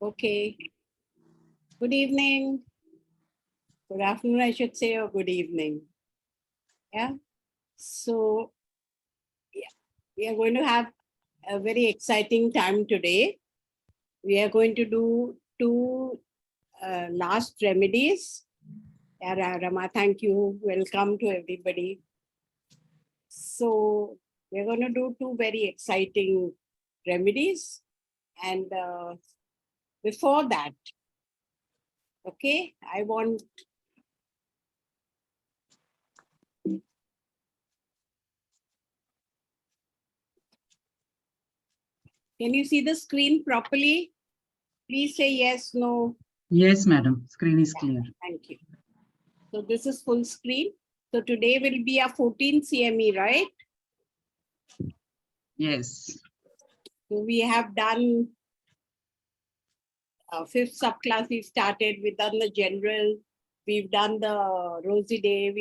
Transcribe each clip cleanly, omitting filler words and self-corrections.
Okay. Good evening. Good afternoon, I should say, or good evening. Yeah. So, yeah, we are going to have a very exciting time today. We are going to do two last remedies. Yeah, Rama, thank you. Welcome to everybody. So, we're going to do two very exciting remedies. And before that, okay, I want can you see the screen properly? Please say yes, no. Yes, madam. Screen is clear. Thank you. So this is full screen. So today will be a 14 CME, right? Yes. So we have done fifth subclass. We started. We've done the general. We've done the Rosidea.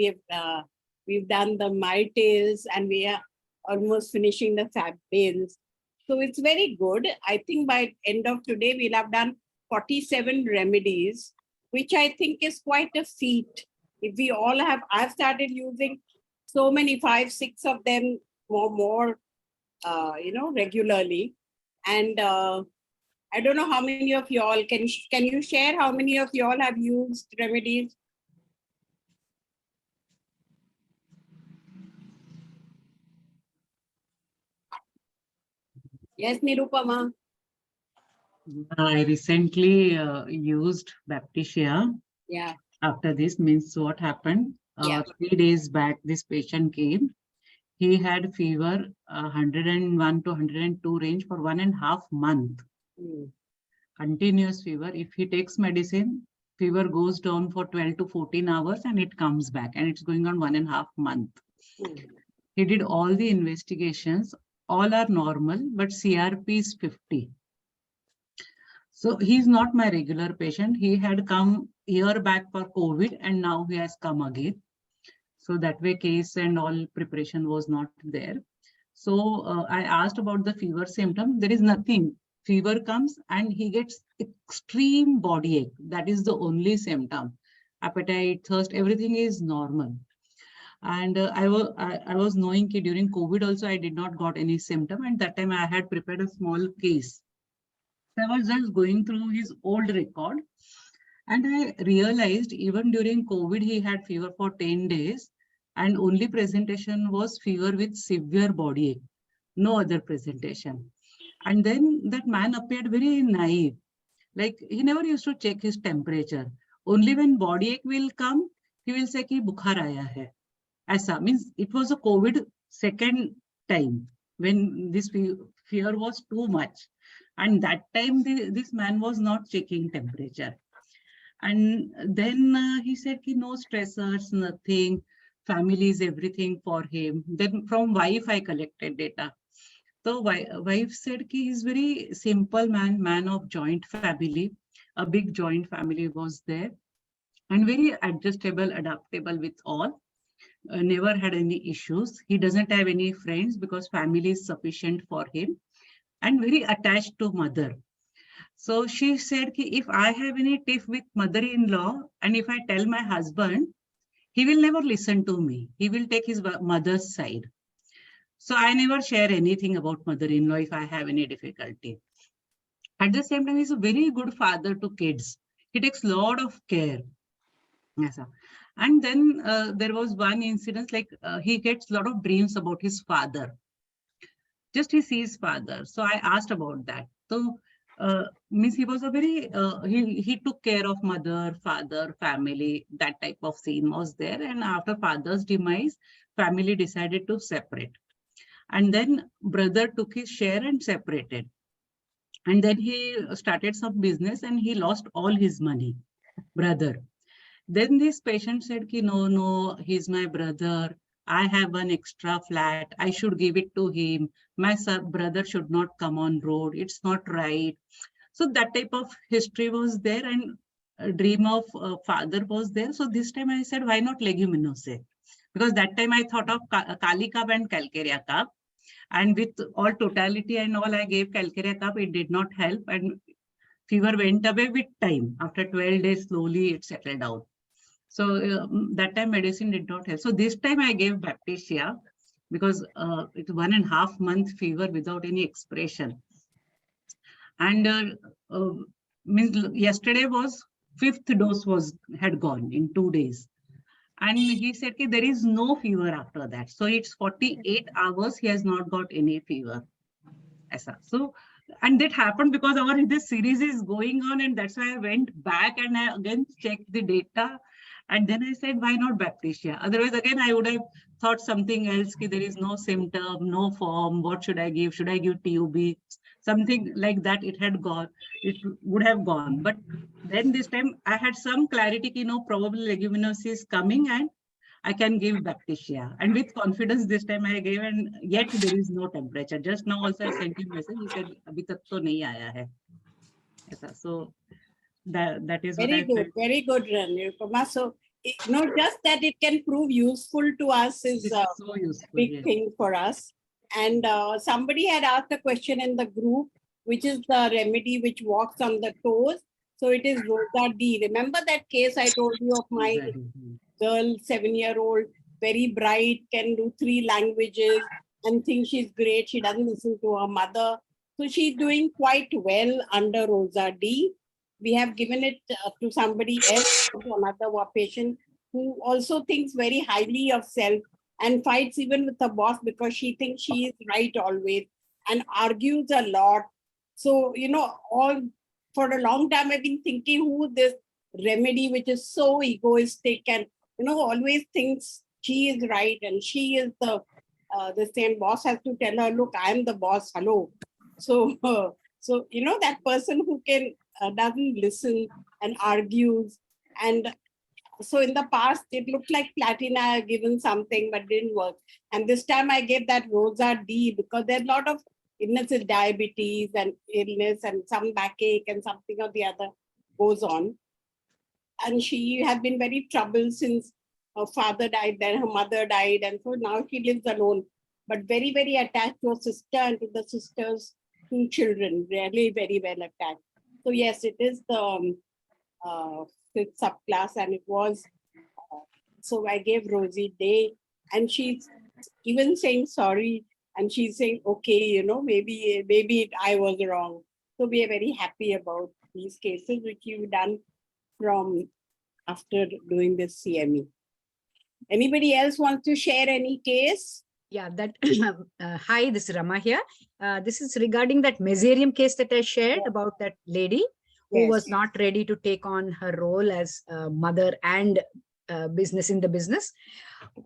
We've done the Maltese, and we are almost finishing the Fab Bales. So it's very good. I think by end of today we'll have done 47 remedies, which I think is quite a feat. If we all have, I've started using so many, 5, 6 of them more, regularly. And I don't know how many of y'all, can you share how many of y'all have used remedies? Yes, Nirupama. I recently used Baptisia. Yeah. After this means what happened? Yeah. 3 days back, this patient came. He had fever 101 to 102 range for 1.5 months. Continuous fever. If he takes medicine, fever goes down for 12 to 14 hours and it comes back, and it's going on 1.5 months. He did all the investigations. All are normal, but CRP is 50. So he's not my regular patient. He had come year back for COVID and now he has come again. So that way case and all preparation was not there. So I asked about the fever symptom. There is nothing. Fever comes and he gets extreme body ache. That is the only symptom. Appetite, thirst, everything is normal. And I was knowing that during COVID also I did not got any symptom, and that time I had prepared a small case. I was just going through his old record and I realized even during COVID, he had fever for 10 days and only presentation was fever with severe body ache, no other presentation. And then that man appeared very naive. Like he never used to check his temperature. Only when body ache will come, he will say ki bukhar aaya hai. Aisa means it was a COVID second time when this fear was too much. And that time this man was not checking temperature. And then he said ki no stressors, nothing, family is everything for him. Then from wife I collected data. So wife said ki he's very simple man of joint family. A big joint family was there and very adjustable, adaptable with all. Never had any issues. He doesn't have any friends because family is sufficient for him and very attached to mother. So she said, ki if I have any tiff with mother-in-law and if I tell my husband, he will never listen to me. He will take his mother's side. So I never share anything about mother-in-law if I have any difficulty. At the same time, he's a very good father to kids. He takes a lot of care. Yes, sir. And then there was one incident like he gets a lot of dreams about his father. Just he sees father. So I asked about that. So means he was a very, he took care of mother, father, family, that type of scene was there. And after father's demise, family decided to separate. And then brother took his share and separated. And then he started some business and he lost all his money, brother. Then this patient said, ki, no, he's my brother. I have one extra flat. I should give it to him. My brother should not come on road. It's not right. So that type of history was there and a dream of father was there. So this time I said, why not leguminose? Because that time I thought of Kali Cup and Calcarea Cup. And with all totality and all, I gave Calcarea Cup. It did not help. And fever went away with time. After 12 days, slowly it settled out. So that time medicine did not help. So this time I gave Baptisia because it's 1.5 month fever without any expression. And means yesterday was 5th dose had gone in 2 days. And he said that there is no fever after that. So it's 48 hours he has not got any fever. So, and that happened because this series is going on, and that's why I went back and I again checked the data. And then I said, why not Baptisia? Otherwise, again, I would have thought something else. There is no symptom, no form. What should I give? Should I give TUB? Something like that. It would have gone. But then this time I had some clarity, probably leguminosis is coming and I can give Baptisia. And with confidence, this time I gave, and yet there is no temperature. Just now also I sent him message. He said, "Abhi tak to nahi aaya hai." So that is very what good, very good, Nirupama. So, just that it can prove useful to us is This a is so useful. big Yes. thing for us. And somebody had asked a question in the group, which is the remedy which walks on the toes. So it is Rosa D. Remember that case I told you of my girl, 7-year-old, very bright, can do 3 languages and thinks she's great. She doesn't listen to her mother. So she's doing quite well under Rosa D. We have given it to somebody else, to another patient who also thinks very highly of self and fights even with the boss because she thinks she is right always and argues a lot. So, all for a long time I've been thinking who this remedy which is so egoistic and always thinks she is right and she is the same. Boss has to tell her, look, I am the boss, hello. So that person who can doesn't listen and argues. And so in the past it looked like Platina given something but didn't work, and this time I gave that Rosa D because there's a lot of illnesses, diabetes and illness and some backache and something or the other goes on. And she has been very troubled since her father died, then her mother died, and so now she lives alone, but very, very attached to her sister and to the sister's 2 children, really very well attached. So yes, it is the 5th subclass, and it was, so I gave Rosie Day, and she's even saying sorry, and she's saying, okay, maybe I was wrong. So we are very happy about these cases which you've done from after doing this CME. Anybody else want to share any case? Yeah, that hi, this is Rama here. This is regarding that mesarium case that I shared about that lady who was not ready to take on her role as mother and business in the business.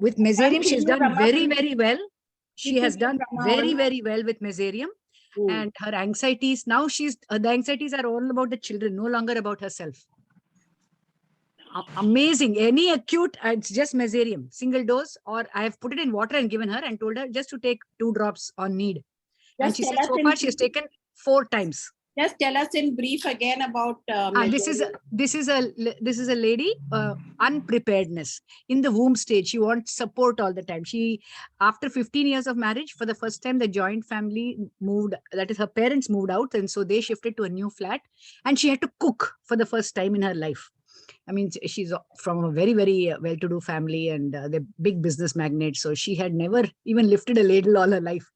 With mesarium, she's done very, very well. She has done very, very well with mesarium. And her anxieties, now the anxieties are all about the children, no longer about herself. Amazing. Any acute, it's just mesarium, single dose, or I have put it in water and given her and told her just to take 2 drops on need. And she said so far she has taken 4 times. Just tell us in brief again about this is a lady unpreparedness in the womb stage. She wants support all the time. She, after 15 years of marriage, for the first time the joint family moved, that is her parents moved out, and so they shifted to a new flat, and she had to cook for the first time in her life. I mean, she's from a very, very well-to-do family, and they're big business magnates. So she had never even lifted a ladle all her life.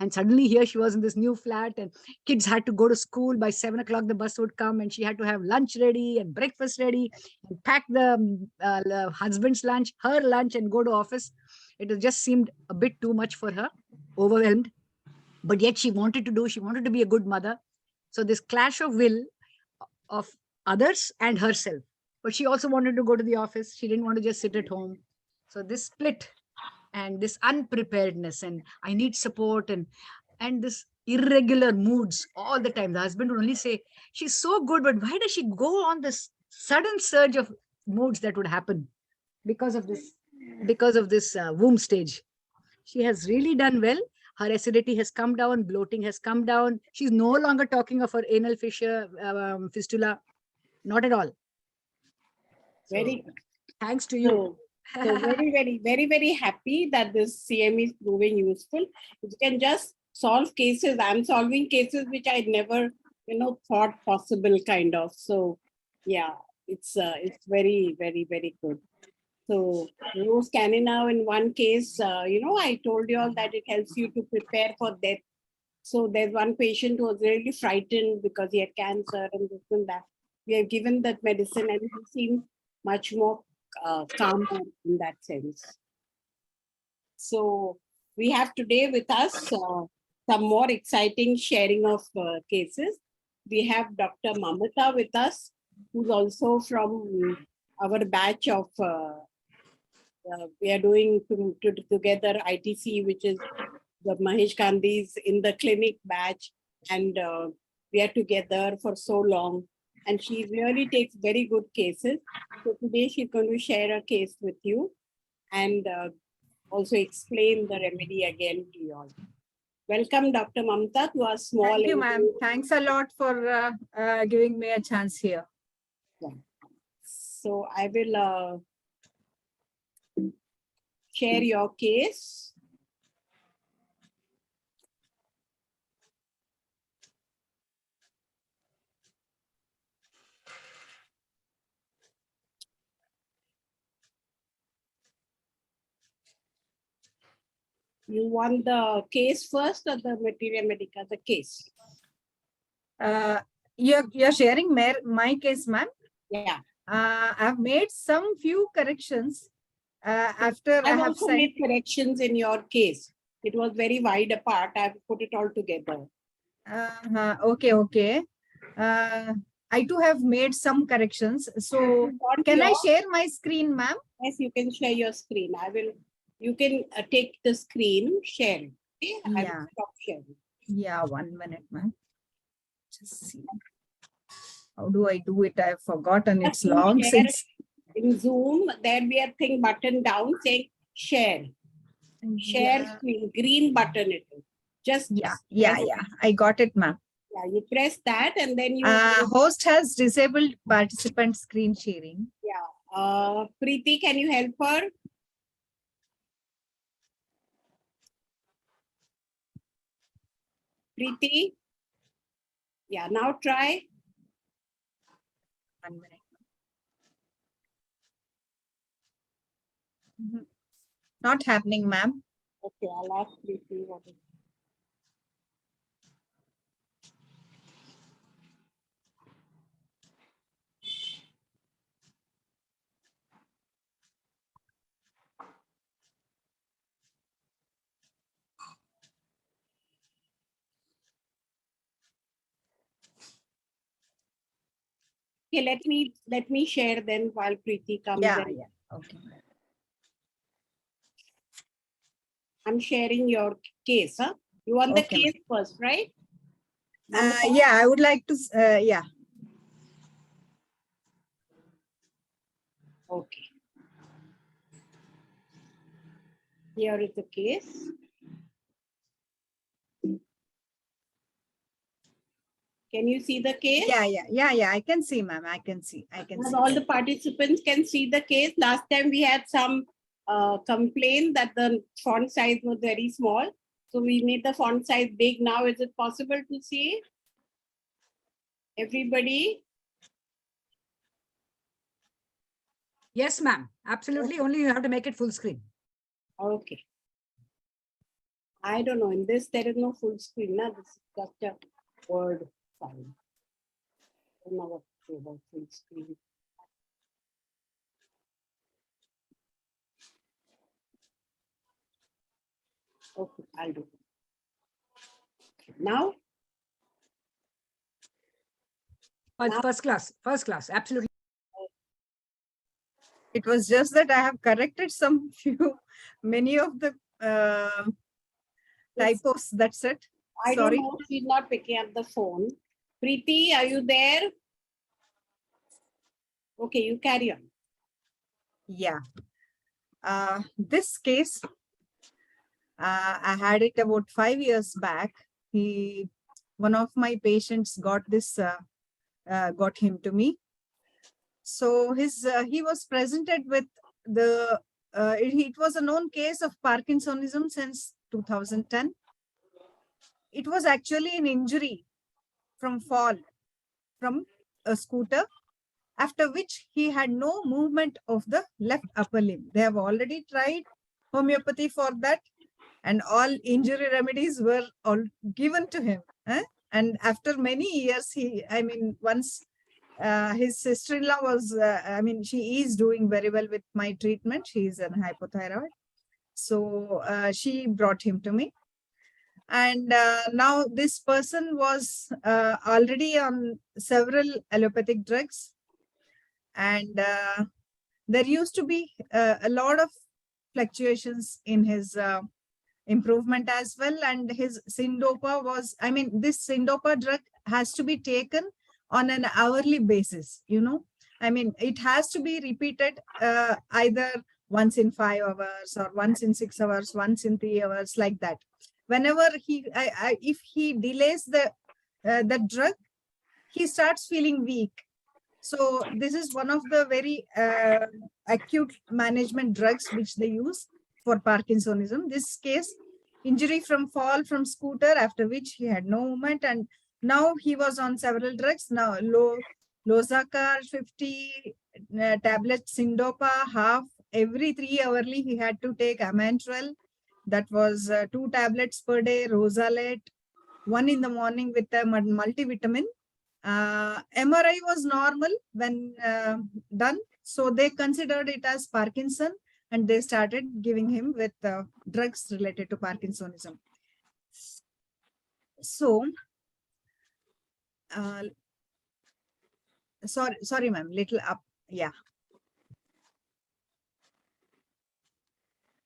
And suddenly here she was in this new flat, and kids had to go to school. By 7 o'clock, the bus would come, and she had to have lunch ready and breakfast ready and pack the husband's lunch, her lunch, and go to office. It just seemed a bit too much for her, overwhelmed. But yet she wanted to be a good mother. So this clash of will of others and herself. But she also wanted to go to the office. She didn't want to just sit at home. So this split and this unpreparedness, and I need support, and this irregular moods all the time. The husband would only say, she's so good, but why does she go on this sudden surge of moods that would happen because of this womb stage? She has really done well. Her acidity has come down, bloating has come down. She's no longer talking of her anal fissure, fistula, not at all. Very good. Thanks to you. So very, very, very, very happy that this CME is proving useful. You can just solve cases. I'm solving cases which I never thought possible kind of. So yeah, it's very, very, very good. So Rose Canina in one case, I told you all that it helps you to prepare for death. So there's one patient who was really frightened because he had cancer and this and that. We have given that medicine and he seemed much more calmer in that sense. So we have today with us some more exciting sharing of cases. We have Dr. Mamata with us, who's also from our batch of, we are doing together ITC, which is the Mahesh Gandhi's in the clinic batch. And we are together for so long. And she really takes very good cases. So today she's going to share a case with you and also explain the remedy again to you all. Welcome, Dr. Mamta, to our small. Thank you, ma'am. Thanks a lot for giving me a chance here. Yeah. So I will share your case. You want the case first or the materia medica? The case. You're sharing my case, ma'am. Yeah. I've made some few corrections after I I've have also sent. made corrections in your case. It was very wide apart. I've put it all together. Okay. I too have made some corrections. So can I share my screen, ma'am? Yes, you can share your screen. You can take the screen, share. Okay? I will stop sharing. Yeah, 1 minute, ma'am. Just see. How do I do it? I've forgotten. It's long since. In Zoom, there will be a thing button down saying share. Share screen, green button it is. Just yeah. I got it, ma'am. Yeah, you press that and then you. Host has disabled participant screen sharing. Yeah. Preeti, can you help her? Preeti? Yeah, now try. 1 minute. Not happening, ma'am. Okay, I'll ask Preeti what is. Okay, let me share then while Preeti comes in. Yeah. Okay. I'm sharing your case, huh? You want the case first, right? Yeah, I would like to, yeah. Okay. Here is the case. Can you see the case? Yeah. I can see, ma'am. I can see. All the participants can see the case. Last time we had some complaint that the font size was very small. So we made the font size big. Now is it possible to see? Everybody? Yes, ma'am. Absolutely. Okay. Only you have to make it full screen. Okay. I don't know. In this, there is no full screen. Nah? This is just a word file. I don't know what to say about full screen. Okay, I'll do it. Now? First class. Absolutely. It was just that I have corrected many of the typos. That's it. I don't know. She's not picking up the phone. Preeti, are you there? Okay, you carry on. Yeah. This case, I had it about 5 years back. One of my patients got him to me. So he was presented with it was a known case of Parkinsonism since 2010. It was actually an injury from fall from a scooter, after which he had no movement of the left upper limb. They have already tried homeopathy for that, and all injury remedies were all given to him. And after many years, once his sister-in-law was, she is doing very well with my treatment. She is an hypothyroid. So she brought him to me. And now this person was already on several allopathic drugs. And there used to be a lot of fluctuations in his improvement as well. And his Syndopa was, this Syndopa drug has to be taken on an hourly basis, it has to be repeated either once in 5 hours or once in 6 hours, once in 3 hours, like that. Whenever if he delays the drug, he starts feeling weak. So this is one of the very acute management drugs which they use for Parkinsonism. This case, injury from fall from scooter, after which he had no movement, and now he was on several drugs. Now Losartan 50 tablets, Syndopa half every 3 hourly. He had to take Amantrel. That was 2 tablets per day. Rosalate, 1 in the morning with a multivitamin. MRI was normal when done, so they considered it as Parkinson, and they started giving him with drugs related to Parkinsonism. So, sorry, ma'am, little up, yeah.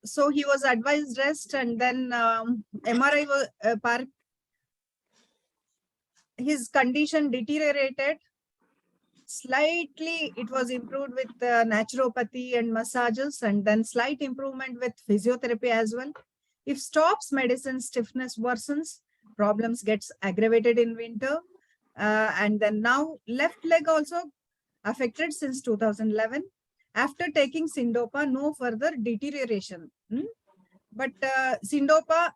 So he was advised rest, and then MRI was his condition deteriorated slightly. It was improved with naturopathy and massages, and then slight improvement with physiotherapy as well. If stops medicine, stiffness worsens, problems gets aggravated in winter. And then now left leg also affected since 2011. After taking Syndopa, no further deterioration. But Syndopa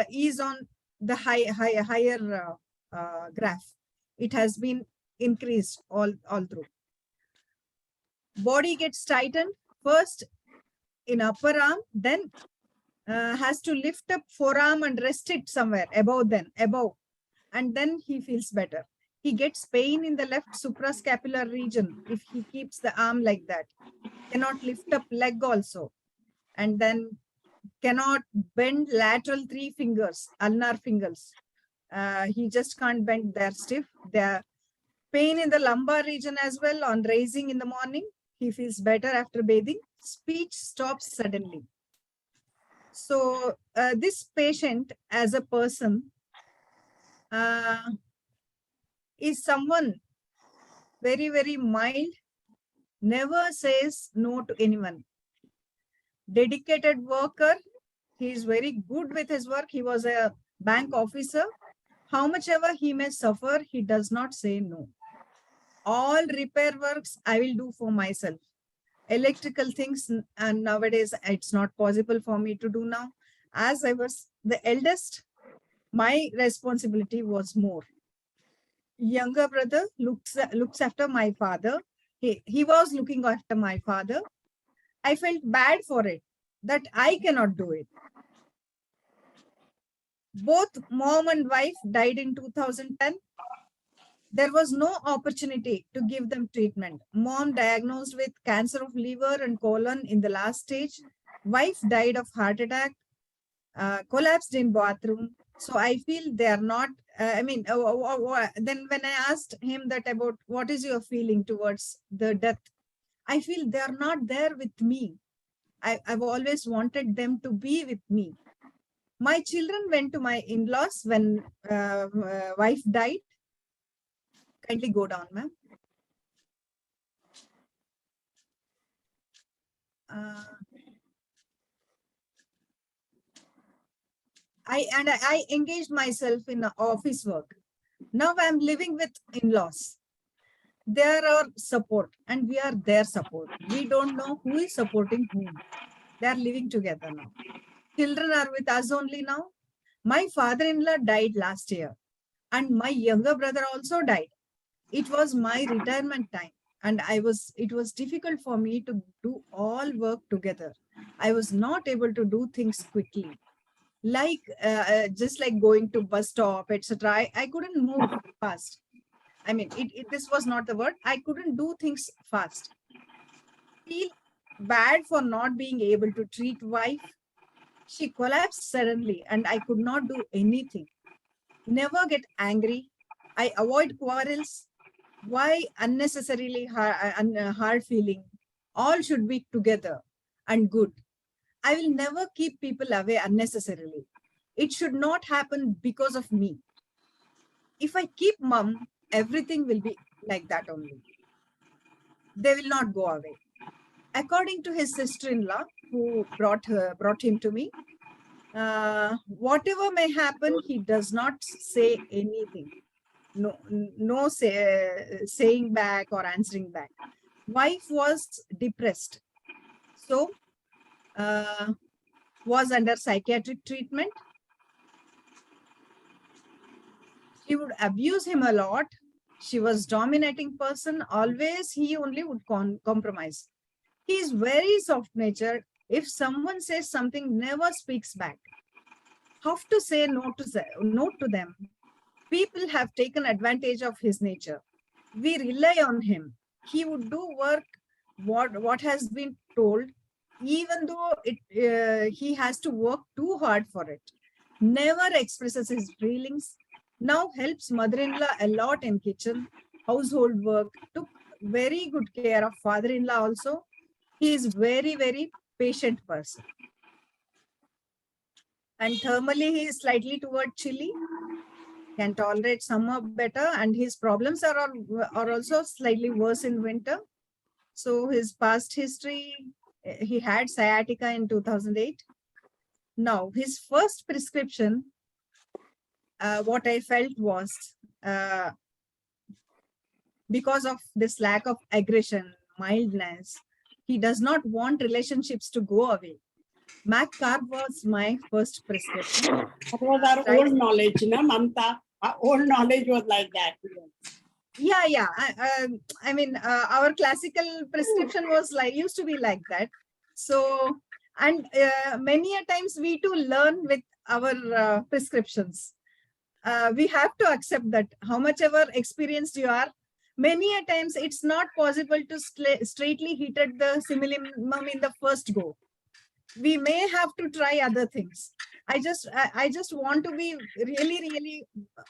is on the higher graph. It has been increased all through. Body gets tightened first in upper arm, then has to lift up forearm and rest it somewhere above, and then he feels better. He gets pain in the left suprascapular region if he keeps the arm like that. Cannot lift up leg also, and then cannot bend lateral 3 fingers, ulnar fingers. He just can't bend, they're stiff. They're pain in the lumbar region as well on raising in the morning. He feels better after bathing. Speech stops suddenly. So this patient as a person is someone very, very mild, never says no to anyone. Dedicated worker. He is very good with his work. He was a bank officer. How much ever he may suffer, he does not say no. All repair works I will do for myself. Electrical things, and nowadays it's not possible for me to do now. As I was the eldest, my responsibility was more. Younger brother looks after my father. He was looking after my father. I felt bad for it, that I cannot do it. Both mom and wife died in 2010. There was no opportunity to give them treatment. Mom diagnosed with cancer of liver and colon in the last stage. Wife died of heart attack, collapsed in bathroom. So I feel they are not, then when I asked him that about what is your feeling towards the death, I feel they are not there with me. I've always wanted them to be with me. My children went to my in-laws when wife died. Kindly go down, ma'am. I engaged myself in office work. Now I'm living with in-laws. They are our support and we are their support. We don't know who is supporting whom. They are living together now. Children are with us only now. My father-in-law died last year. And my younger brother also died. It was my retirement time, and it was difficult for me to do all work together. I was not able to do things quickly, like just like going to bus stop, etc. I couldn't move fast. I mean, this was not the word. I couldn't do things fast. Feel bad for not being able to treat wife. She collapsed suddenly and I could not do anything. Never get angry. I avoid quarrels. Why unnecessarily hard feeling? All should be together and good. I will never keep people away unnecessarily. It should not happen because of me. If I keep mum, everything will be like that only. They will not go away. According to his sister-in-law, who brought him to me, whatever may happen, he does not say anything. No saying back or answering back. Wife was depressed, so was under psychiatric treatment. She would abuse him a lot. She was dominating person. Always he only would compromise. He is very soft-natured. If someone says something, never speaks back. Have to say no to them. People have taken advantage of his nature. We rely on him. He would do work what has been told, even though he has to work too hard for it. Never expresses his feelings. Now helps mother-in-law a lot in kitchen, household work. Took very good care of father-in-law also. He is very, very patient person. And thermally, he is slightly toward chilly. Can tolerate summer better, and his problems are also slightly worse in winter. So his past history, he had sciatica in 2008. Now, his first prescription, what I felt was because of this lack of aggression, mildness, he does not want relationships to go away. Mac Carb was my first prescription. That was our old knowledge, na, Mamta? Our old knowledge was like that. Yeah. I mean, our classical prescription was used to be like that. So, and many a times we too learn with our prescriptions. We have to accept that how much ever experienced you are, many a times it's not possible to straightly hit at the minimum in the first go. We may have to try other things. I just want to be really, really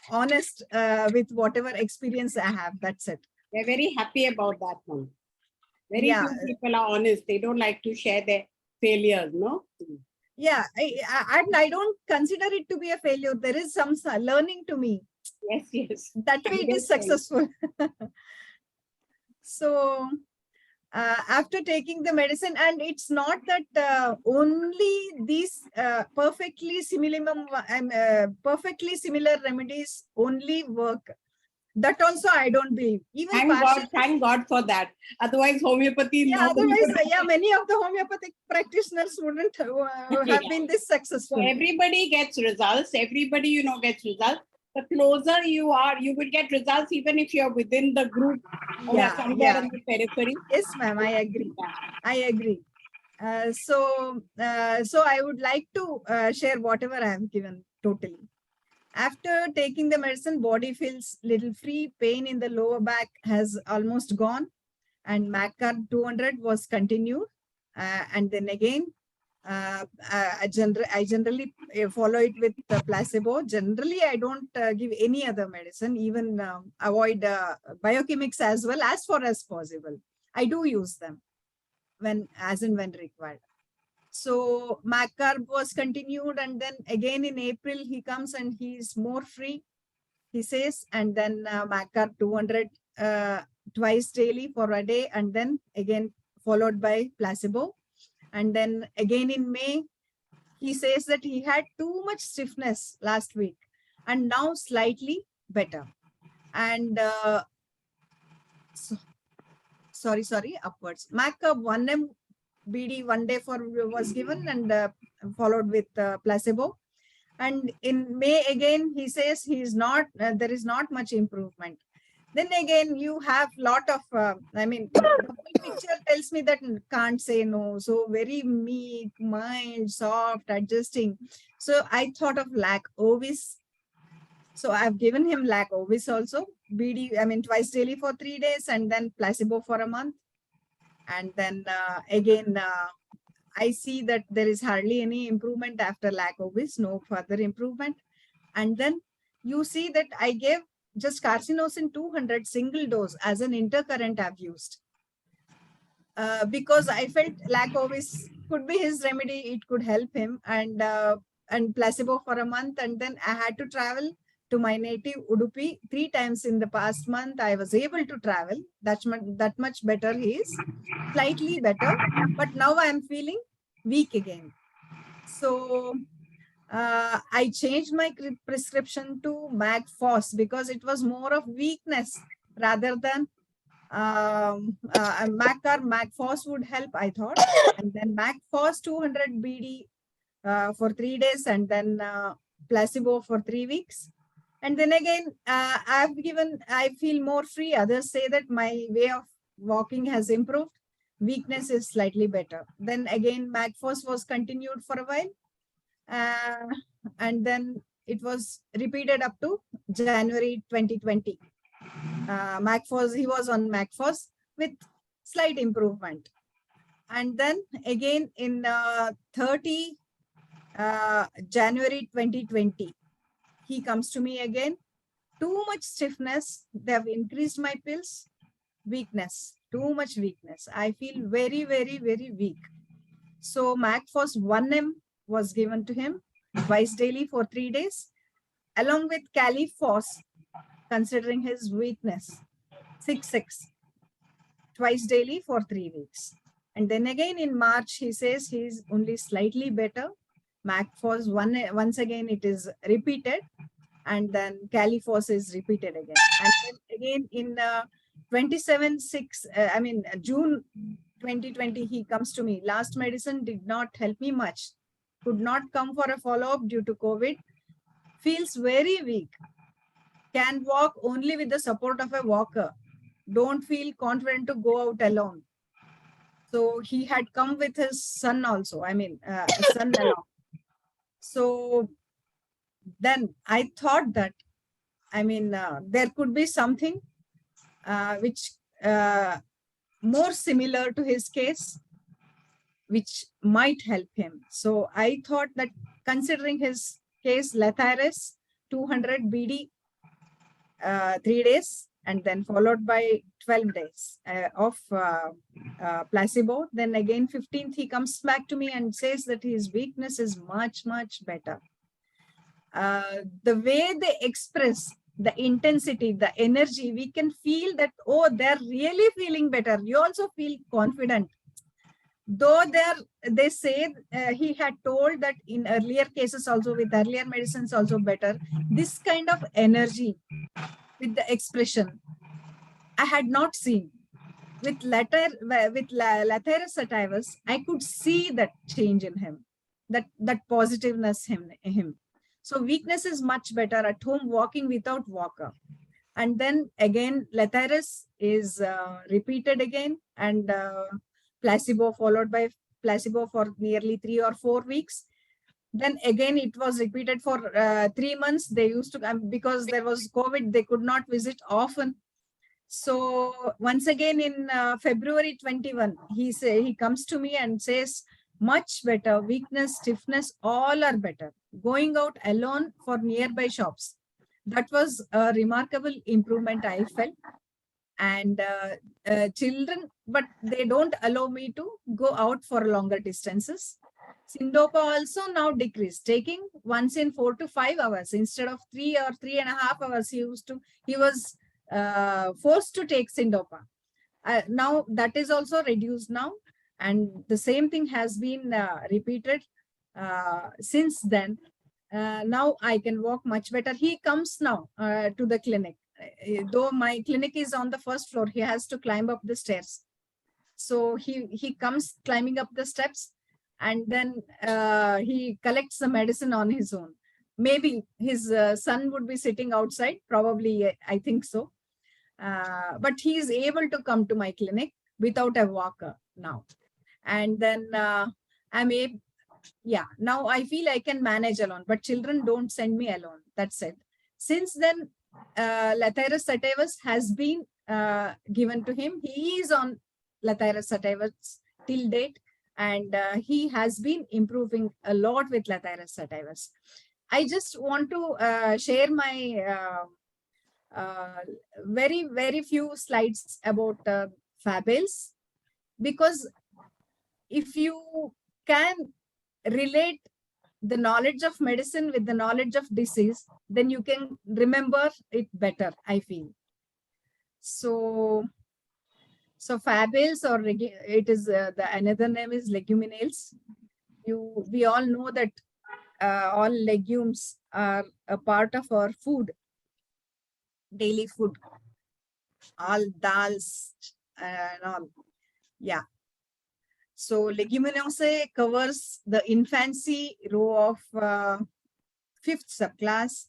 honest with whatever experience I have. That's it. We're very happy about that one. Very few people are honest. They don't like to share their failures, no? Yeah, I don't consider it to be a failure. There is some learning to me. Yes. That way it is successful. So after taking the medicine, and it's not that only these perfectly similar remedies only work. That also I don't believe. Even thank God for that. Otherwise, homeopathy. Yeah, many of the homeopathic practitioners wouldn't have been this successful. So everybody gets results. Everybody, gets results. The closer you are, you will get results even if you're within the group or somewhere in the periphery. Yes, ma'am, I agree. I agree. So I would like to share whatever I have given totally. After taking the medicine, body feels little free. Pain in the lower back has almost gone. And MACCARB 200 was continued. And then again, I generally follow it with placebo. Generally, I don't give any other medicine, even avoid biochemics as well, as far as possible. I do use them when required. So MACCARB was continued, and then again in April, he comes and he's more free, he says, and then MACCARB 200 twice daily for a day, and then again followed by placebo. And then again in May, he says that he had too much stiffness last week and now slightly better. And upwards. MACCARB 1M BD 1 day was given and followed with placebo. And in May again, he says there is not much improvement. Then again, you have lot of, the whole picture tells me that can't say no. So very meek, mild, soft, adjusting. So I thought of lac ovis. So I've given him lac ovis also, twice daily for 3 days and then placebo for a month. And then I see that there is hardly any improvement after lac ovis, no further improvement. And then you see that I gave just carcinosin 200 single dose as an intercurrent I've used. Because I felt lac ovis could be his remedy, it could help him, and placebo for a month. And then I had to travel to my native Udupi 3 times in the past month. I was able to travel. That much better he is, slightly better. But now I am feeling weak again. So I changed my prescription to Magphos because it was more of weakness rather than Mac or Magphos would help, I thought. And then Magphos 200 BD for 3 days and then placebo for 3 weeks. And then again, I feel more free. Others say that my way of walking has improved. Weakness is slightly better. Then again, Magphos was continued for a while. And then it was repeated up to January 2020. Magphos, he was on Magphos with slight improvement. And then again in 30 January 2020, he comes to me again. Too much stiffness. They have increased my pills. Weakness. Too much weakness. I feel very, very, very weak. So Magphos 1M was given to him twice daily for 3 days, along with Califos, considering his weakness, 6 twice daily for 3 weeks. And then again in March, he says he's only slightly better. Magphos once again it is repeated, and then Califos is repeated again. And then again in 27/6, June 2020, he comes to me. Last medicine did not help me much. Could not come for a follow-up due to COVID. Feels very weak. Can walk only with the support of a walker. Don't feel confident to go out alone. So he had come with his son also. Son along. So then I thought that, there could be something which more similar to his case, which might help him. So I thought that considering his case, Letharis 200 BD 3 days, and then followed by 12 days of placebo. Then again, 15th, he comes back to me and says that his weakness is much, much better. The way they express the intensity, the energy, we can feel that, oh, they're really feeling better. You also feel confident. Though they say he had told that in earlier cases also, with earlier medicines also better, this kind of energy with the expression I had not seen. With Letharis sativus, I could see that change in him, that positiveness in him. So weakness is much better at home, walking without walker. And then again, Letharis is repeated again, and placebo followed by placebo for nearly 3 or 4 weeks. Then again, it was repeated for 3 months. They used to, because there was COVID, they could not visit often. So once again in February 21, he comes to me and says, much better, weakness, stiffness, all are better. Going out alone for nearby shops. That was a remarkable improvement I felt. And children, but they don't allow me to go out for longer distances. Syndopa also now decreased, taking once in 4 to 5 hours instead of 3 or 3.5 hours. He was forced to take Syndopa. Now that is also reduced now, and the same thing has been repeated since then. Now I can walk much better. He comes now to the clinic. Though my clinic is on the first floor, he has to climb up the stairs. So he comes climbing up the steps, and then he collects the medicine on his own. maybe his son would be sitting outside, probably, I think so. But he is able to come to my clinic without a walker now. And then I'm able, yeah, now I feel I can manage alone, but children don't send me alone. That's it. Since then, Lathyrus sativus has been given to him. He is on Lathyrus sativus till date, and he has been improving a lot with Lathyrus sativus. I just want to share my very few slides about Fabils, because if you can relate the knowledge of medicine with the knowledge of disease, then you can remember it better, I feel. So Fabils, or it is the another name is leguminales. We all know that all legumes are a part of our food, daily food, all dals and all. Yeah. So leguminosae covers the infancy row of 5th subclass,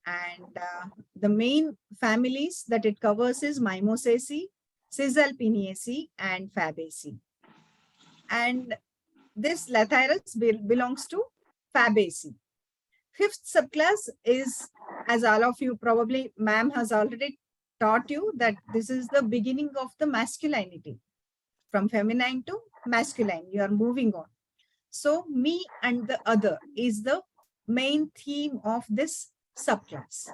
and the main families that it covers is Mimosaceae, Cisalpinaceae, and Fabaceae. And this Lathyrus belongs to Fabaceae. 5th subclass is, as all of you probably, ma'am has already taught you, that this is the beginning of the masculinity. From feminine to masculine, you are moving on. So me and the other is the main theme of this subclass.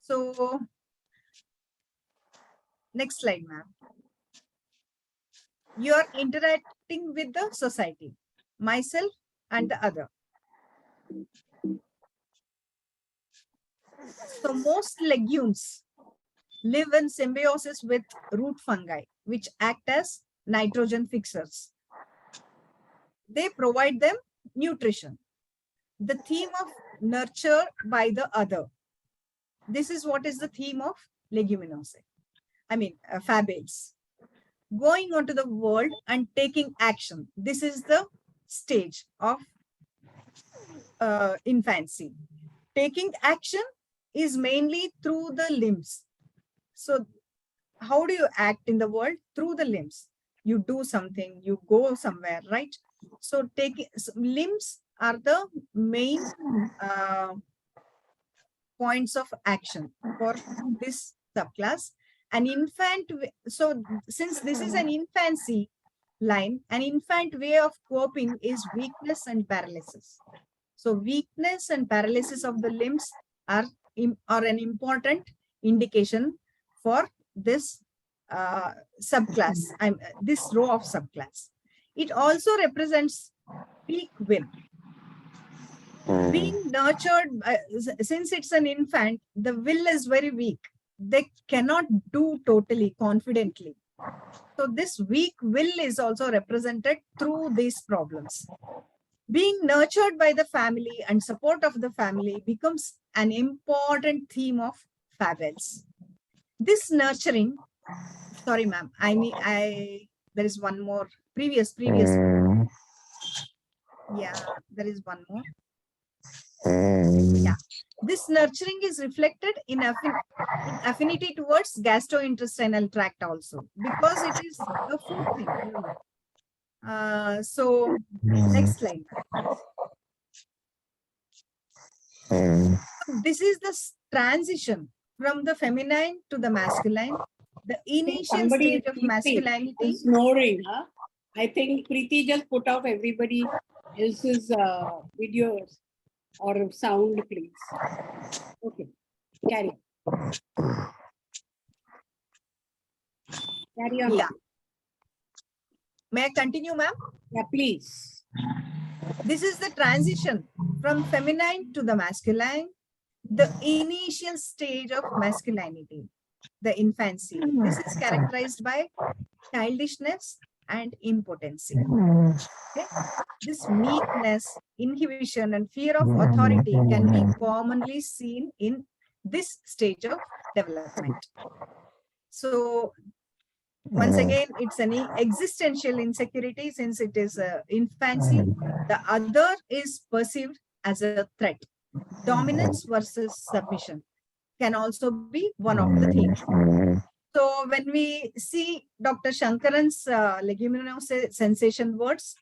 So next slide, ma'am. You are interacting with the society, myself and the other. So most legumes live in symbiosis with root fungi, which act as nitrogen fixers. They provide them nutrition. The theme of nurture by the other. This is what is the theme of leguminosae. I mean, Fabils. Going onto the world and taking action. This is the stage of infancy. Taking action is mainly through the limbs. So how do you act in the world? Through the limbs. You do something, you go somewhere, right? So limbs are the main points of action for this subclass. An infant, so since this is an infancy line, an infant way of coping is weakness and paralysis. So weakness and paralysis of the limbs are an important indication for this subclass, this row of subclass. It also represents weak will. Being nurtured, since it's an infant, the will is very weak. They cannot do totally confidently. So this weak will is also represented through these problems. Being nurtured by the family and support of the family becomes an important theme of Fabils. This nurturing, sorry ma'am, there is one more, previous. Yeah, there is one more. Yeah, this nurturing is reflected in affinity towards gastrointestinal tract also, because it is a food thing. So next slide. This is the transition from the feminine to the masculine. The initial stage of masculinity. Snoring, huh? I think Preeti just put off everybody else's videos or sound, please. Okay, carry on. Carry on. Yeah. May I continue, ma'am? Yeah, please. This is the transition from feminine to the masculine, the initial stage of masculinity, the infancy. This is characterized by childishness and impotency. Okay? This weakness, inhibition, and fear of authority can be commonly seen in this stage of development. So once again, it's an existential insecurity since it is infancy. The other is perceived as a threat. Dominance versus submission can also be one of the themes. So when we see Dr. Shankaran's leguminous sensation words,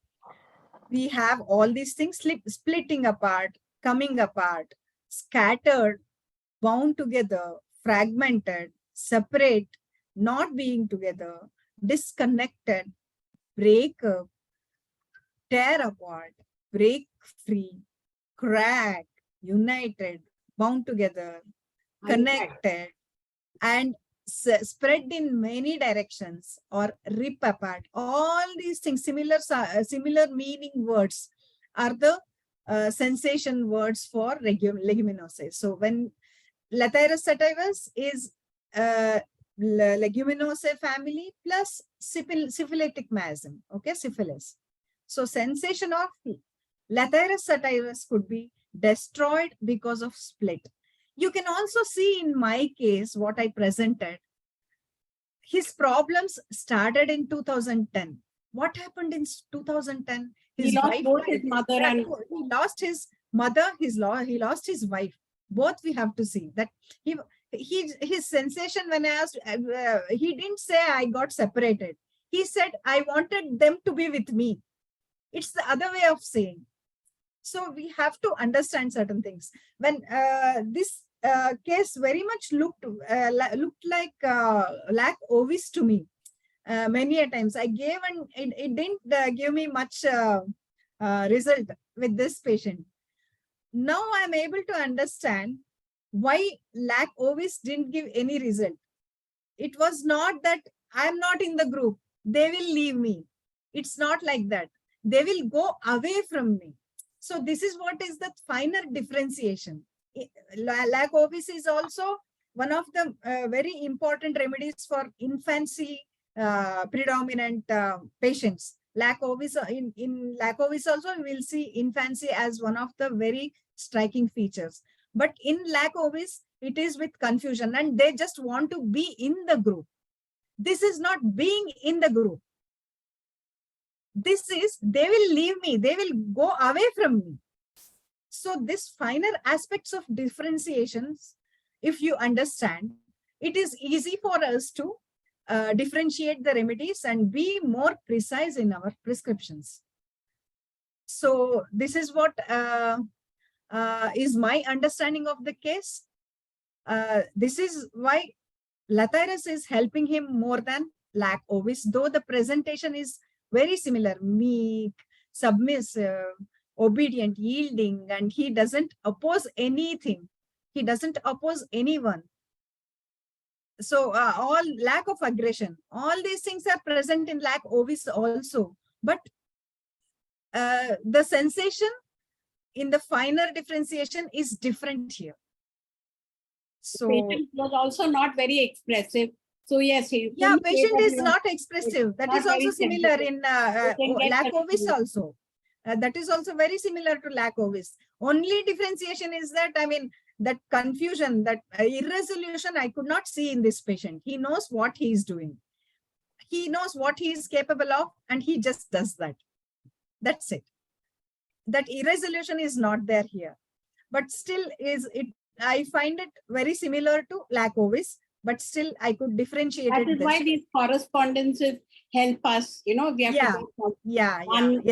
we have all these things splitting apart, coming apart, scattered, bound together, fragmented, separate, not being together, disconnected, break up, tear apart, break free, crack, united, bound together, connected, and spread in many directions or rip apart. All these things, similar meaning words are the sensation words for leguminoses. So when Lathyrus sativus is Leguminosae family plus syphilitic miasm, okay, syphilis. So sensation of Lathyrus sativus could be destroyed because of split. You can also see in my case, what I presented, his problems started in 2010. What happened in 2010? He lost both his mother and he lost his mother, he lost his wife. Both we have to see that his sensation when I asked, he didn't say I got separated. He said, I wanted them to be with me. It's the other way of saying. So we have to understand certain things. When this case very much looked like lac ovis to me. Many a times I gave and it didn't give me much result with this patient. Now I'm able to understand why lac ovis didn't give any result. It was not that I'm not in the group, they will leave me. It's not like that. They will go away from me. So this is what is the finer differentiation. Lac ovis is also one of the very important remedies for infancy predominant patients. Lac ovis, in lac ovis also we will see infancy as one of the very striking features. But in lac ovis, it is with confusion and they just want to be in the group. This is not being in the group. This is, they will leave me, they will go away from me. So this finer aspects of differentiations, if you understand, it is easy for us to differentiate the remedies and be more precise in our prescriptions. So this is what is my understanding of the case. This is why Lathyrus is helping him more than lac ovis, though the presentation is very similar, meek, submissive, obedient, yielding, and he doesn't oppose anything. He doesn't oppose anyone. So all lack of aggression, all these things are present in lac ovis also. But the sensation in the finer differentiation is different here. So patient was also not very expressive. So yes, patient is not expressive. That is also similar in lac ovis also. That is also very similar to lac ovis. Only differentiation is that, I mean, that confusion, that irresolution I could not see in this patient. He knows what he is doing. He knows what he is capable of and he just does that. That's it. That irresolution is not there here. But still I find it very similar to lac ovis, but still I could differentiate it. That is why these correspondences help us, we have to go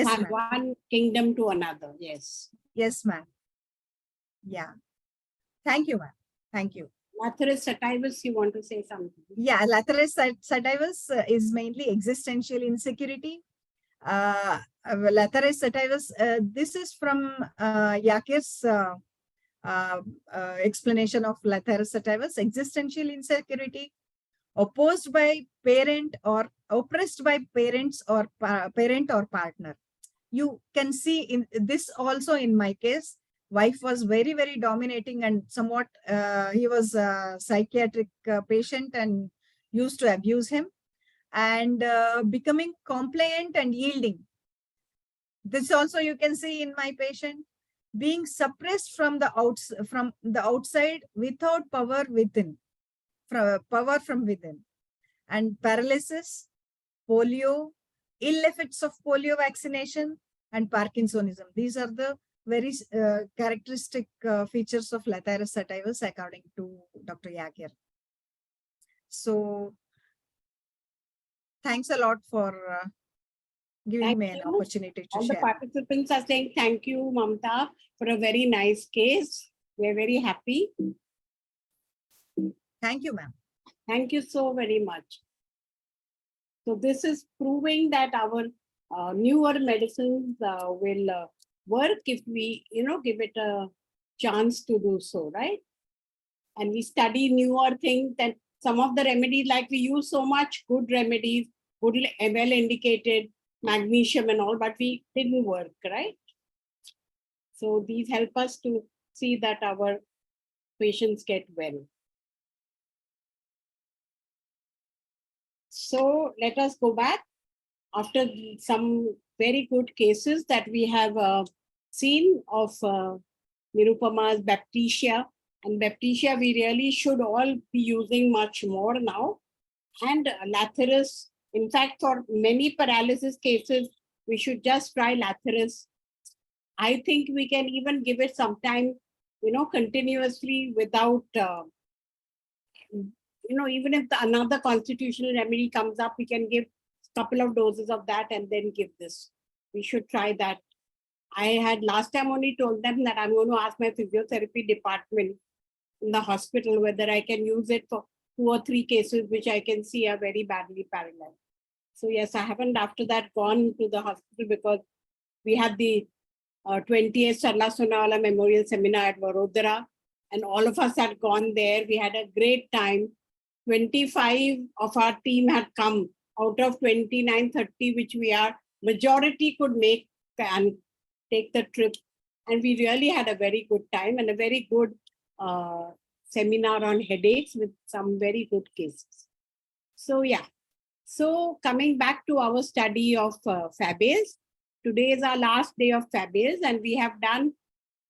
from one kingdom to another. Yes. Yes, ma'am. Yeah. Thank you, ma'am. Thank you. Lathyrus sativus, you want to say something? Yeah, Lathyrus sativus is mainly existential insecurity. Lathyrus sativus, this is from Yakir's explanation of Lathyrus sativus, existential insecurity, opposed by parent or oppressed by parents or parent or partner. You can see in this also in my case, wife was very, very dominating and somewhat he was a psychiatric patient and used to abuse him and becoming compliant and yielding. This also you can see in my patient, being suppressed from the outside without power within, power from within, and paralysis, polio, ill effects of polio vaccination, and Parkinsonism. These are the very characteristic features of Lathyrus sativus according to Dr. Yakir. So thanks a lot for giving Thank me an you. opportunity to All the share. participants are saying thank you, Mamta, for a very nice case. We're very happy. Thank you, ma'am. Thank you so very much. So this is proving that our newer medicines will work if we, give it a chance to do so, right? And we study newer things, and some of the remedies, like we use so much good remedies, good, well indicated, magnesium and all, but we didn't work, right? So these help us to see that our patients get well. So let us go back after some very good cases that we have seen of Nirupama's baptisia. And baptisia, we really should all be using much more now. And Lathyrus, in fact, for many paralysis cases, we should just try Lathyrus. I think we can even give it sometime, continuously without, even if another constitutional remedy comes up, we can give a couple of doses of that and then give this. We should try that. I had last time only told them that I'm going to ask my physiotherapy department in the hospital whether I can use it for 2 or 3 cases which I can see are very badly paralyzed. So yes, I haven't after that gone to the hospital because we had the 20th Sarla Sonawala Memorial Seminar at Vadodara, and all of us had gone there. We had a great time. 25 of our team had come out of 29, 30, which we are. Majority could make and take the trip. And we really had a very good time and a very good seminar on headaches with some very good cases. So yeah. So coming back to our study of Fabes, today is our last day of Fabes, and we have done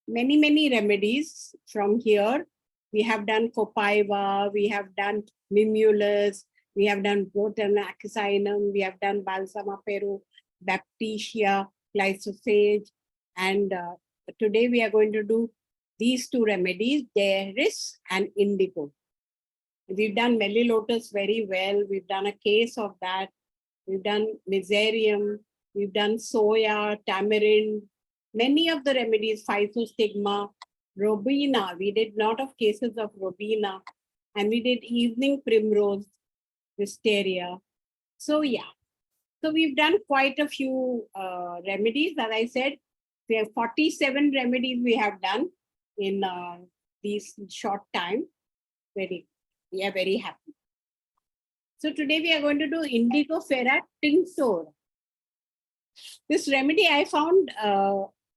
many remedies from here. We have done Copaiba, we have done Mimulus, we have done Protanaxinum, we have done Balsama Peru, Baptisia, Glyphosate, and today we are going to do these 2 remedies, Deris and Indigo. We've done Melilotus very well. We've done a case of that. We've done Miserium. We've done Soya, Tamarind, many of the remedies, Physostigma, Robina. We did a lot of cases of Robina. And we did Evening Primrose, Wisteria. So yeah. So we've done quite a few remedies. As I said, we have 47 remedies we have done in this short time. We are very happy. So today we are going to do Indigo Ferrat Tincture. This remedy I found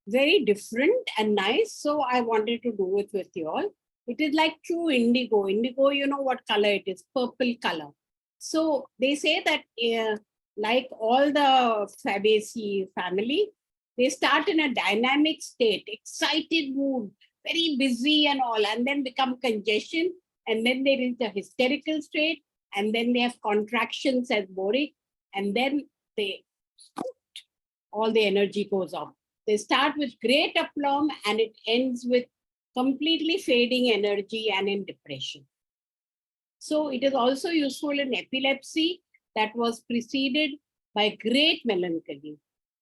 very different and nice, so I wanted to do it with you all. It is like true indigo. Indigo, you know what color it is, purple color. So they say that like all the Fabaceae family, they start in a dynamic state, excited mood, very busy and all, and then become congestion, and then they reach a hysterical state, and then they have contractions as boric, and then all the energy goes off. They start with great aplomb and it ends with completely fading energy and in depression. So it is also useful in epilepsy that was preceded by great melancholy.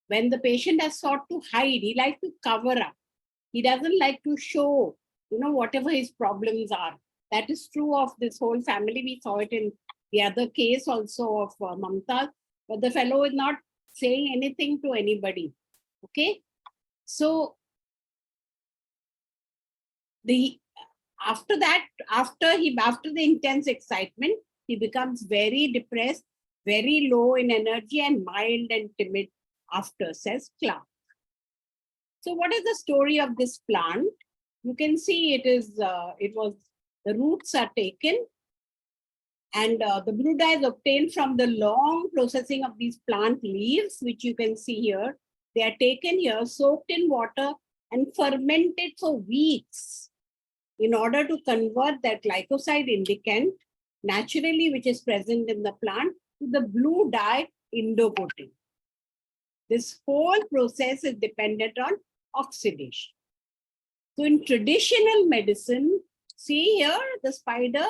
When the patient has sought to hide, he likes to cover up. He doesn't like to show, whatever his problems are. That is true of this whole family. We saw it in the other case also of Mamta, but the fellow is not saying anything to anybody. Okay. So after the intense excitement, he becomes very depressed, very low in energy and mild and timid after, says Clark. So what is the story of this plant? You can see the roots are taken and the blue dye is obtained from the long processing of these plant leaves, which you can see here. They are taken here, soaked in water and fermented for weeks in order to convert that glycoside indicant naturally, which is present in the plant, to the blue dye indigotin. This whole process is dependent on oxidation. So in traditional medicine, see here, the spider,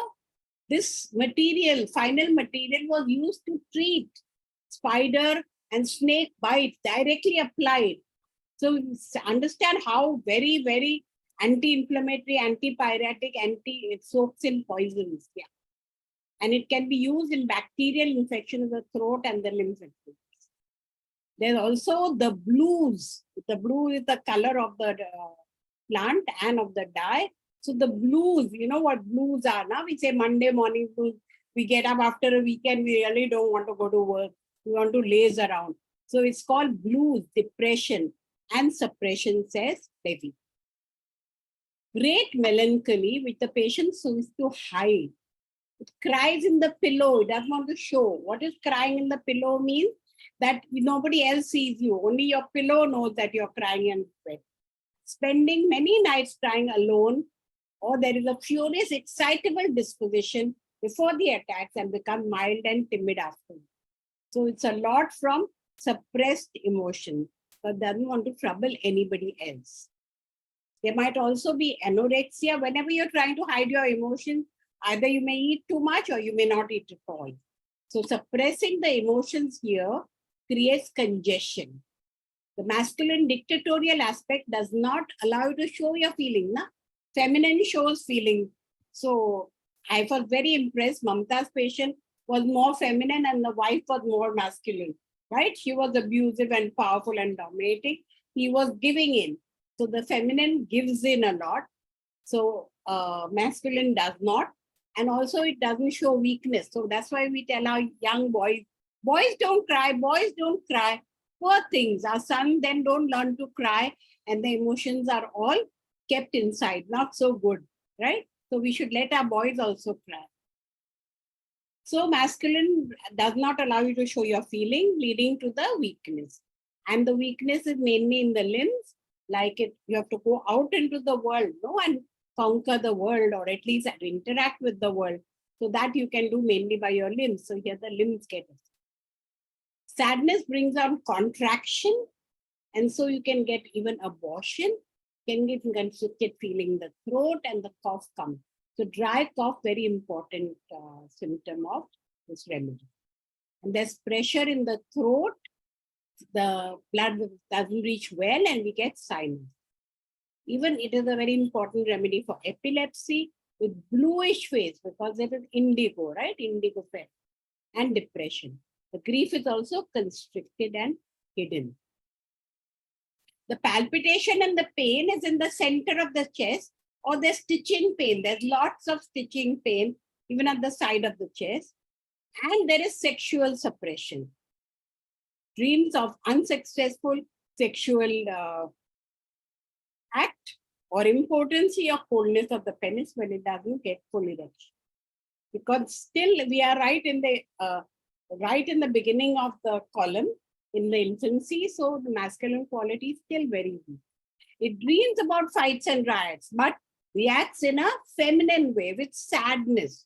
this material, final material was used to treat spider and snake bites directly applied. So understand how very, very anti-inflammatory, antipyretic, it soaks in poisons. Yeah. And it can be used in bacterial infection of the throat and the lymph infections. There's also the blues. The blue is the color of the plant and of the dye. So the blues, you know what blues are now? We say Monday morning blues. We get up after a weekend, we really don't want to go to work. We want to laze around. So it's called blues, depression, and suppression, says Levy. Great melancholy, which the patient seems to hide. It cries in the pillow. It doesn't want to show. What is crying in the pillow means? That nobody else sees you. Only your pillow knows that you're crying and sweat. Spending many nights crying alone, or there is a furious, excitable disposition before the attacks and become mild and timid after. So it's a lot from suppressed emotion, but doesn't want to trouble anybody else. There might also be anorexia. Whenever you're trying to hide your emotions, either you may eat too much or you may not eat at all. So suppressing the emotions here creates congestion. The masculine dictatorial aspect does not allow you to show your feeling. Na? Feminine shows feeling. So I was very impressed. Mamta's patient was more feminine and the wife was more masculine, right? She was abusive and powerful and dominating. He was giving in. So the feminine gives in a lot. So masculine does not. And also it doesn't show weakness. So that's why we tell our young boys, boys don't cry, boys don't cry. Poor things. Our sons then don't learn to cry and the emotions are all kept inside. Not so good, right? So we should let our boys also cry. So masculine does not allow you to show your feeling, leading to the weakness. And the weakness is mainly in the limbs, like you have to go out into the world, no, and conquer the world, or at least interact with the world. So that you can do mainly by your limbs. So here the limbs get it. Sadness brings on contraction, and so you can get even abortion, can get constricted feeling in the throat, and the cough comes. So dry cough, very important symptom of this remedy. And there's pressure in the throat, the blood doesn't reach well, and we get sinus. Even it is a very important remedy for epilepsy with bluish face, because it is indigo, right? Indigo face, and depression. The grief is also constricted and hidden. The palpitation and the pain is in the center of the chest, or the stitching pain. There's lots of stitching pain, even at the side of the chest. And there is sexual suppression. Dreams of unsuccessful sexual act, or impotency or coldness of the penis when it doesn't get full erection. Because still we are right in the beginning of the column, in the infancy, so the masculine quality is still very weak. It dreams about fights and riots, but reacts in a feminine way with sadness,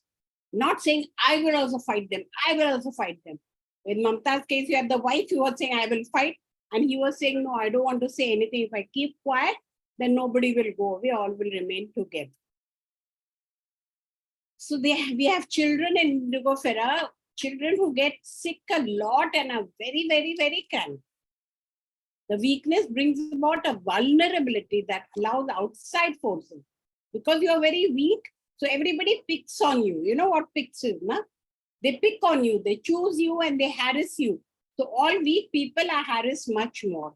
not saying, I will also fight them, I will also fight them. In Mamta's case, you had the wife who was saying, I will fight, and he was saying, no, I don't want to say anything. If I keep quiet, then nobody will go away, all will remain together. So we have children in Leucophora, children who get sick a lot and are very, very, very cramped. The weakness brings about a vulnerability that allows outside forces. Because you are very weak, so everybody picks on you. You know what picks is, na? They pick on you, they choose you and they harass you. So all weak people are harassed much more.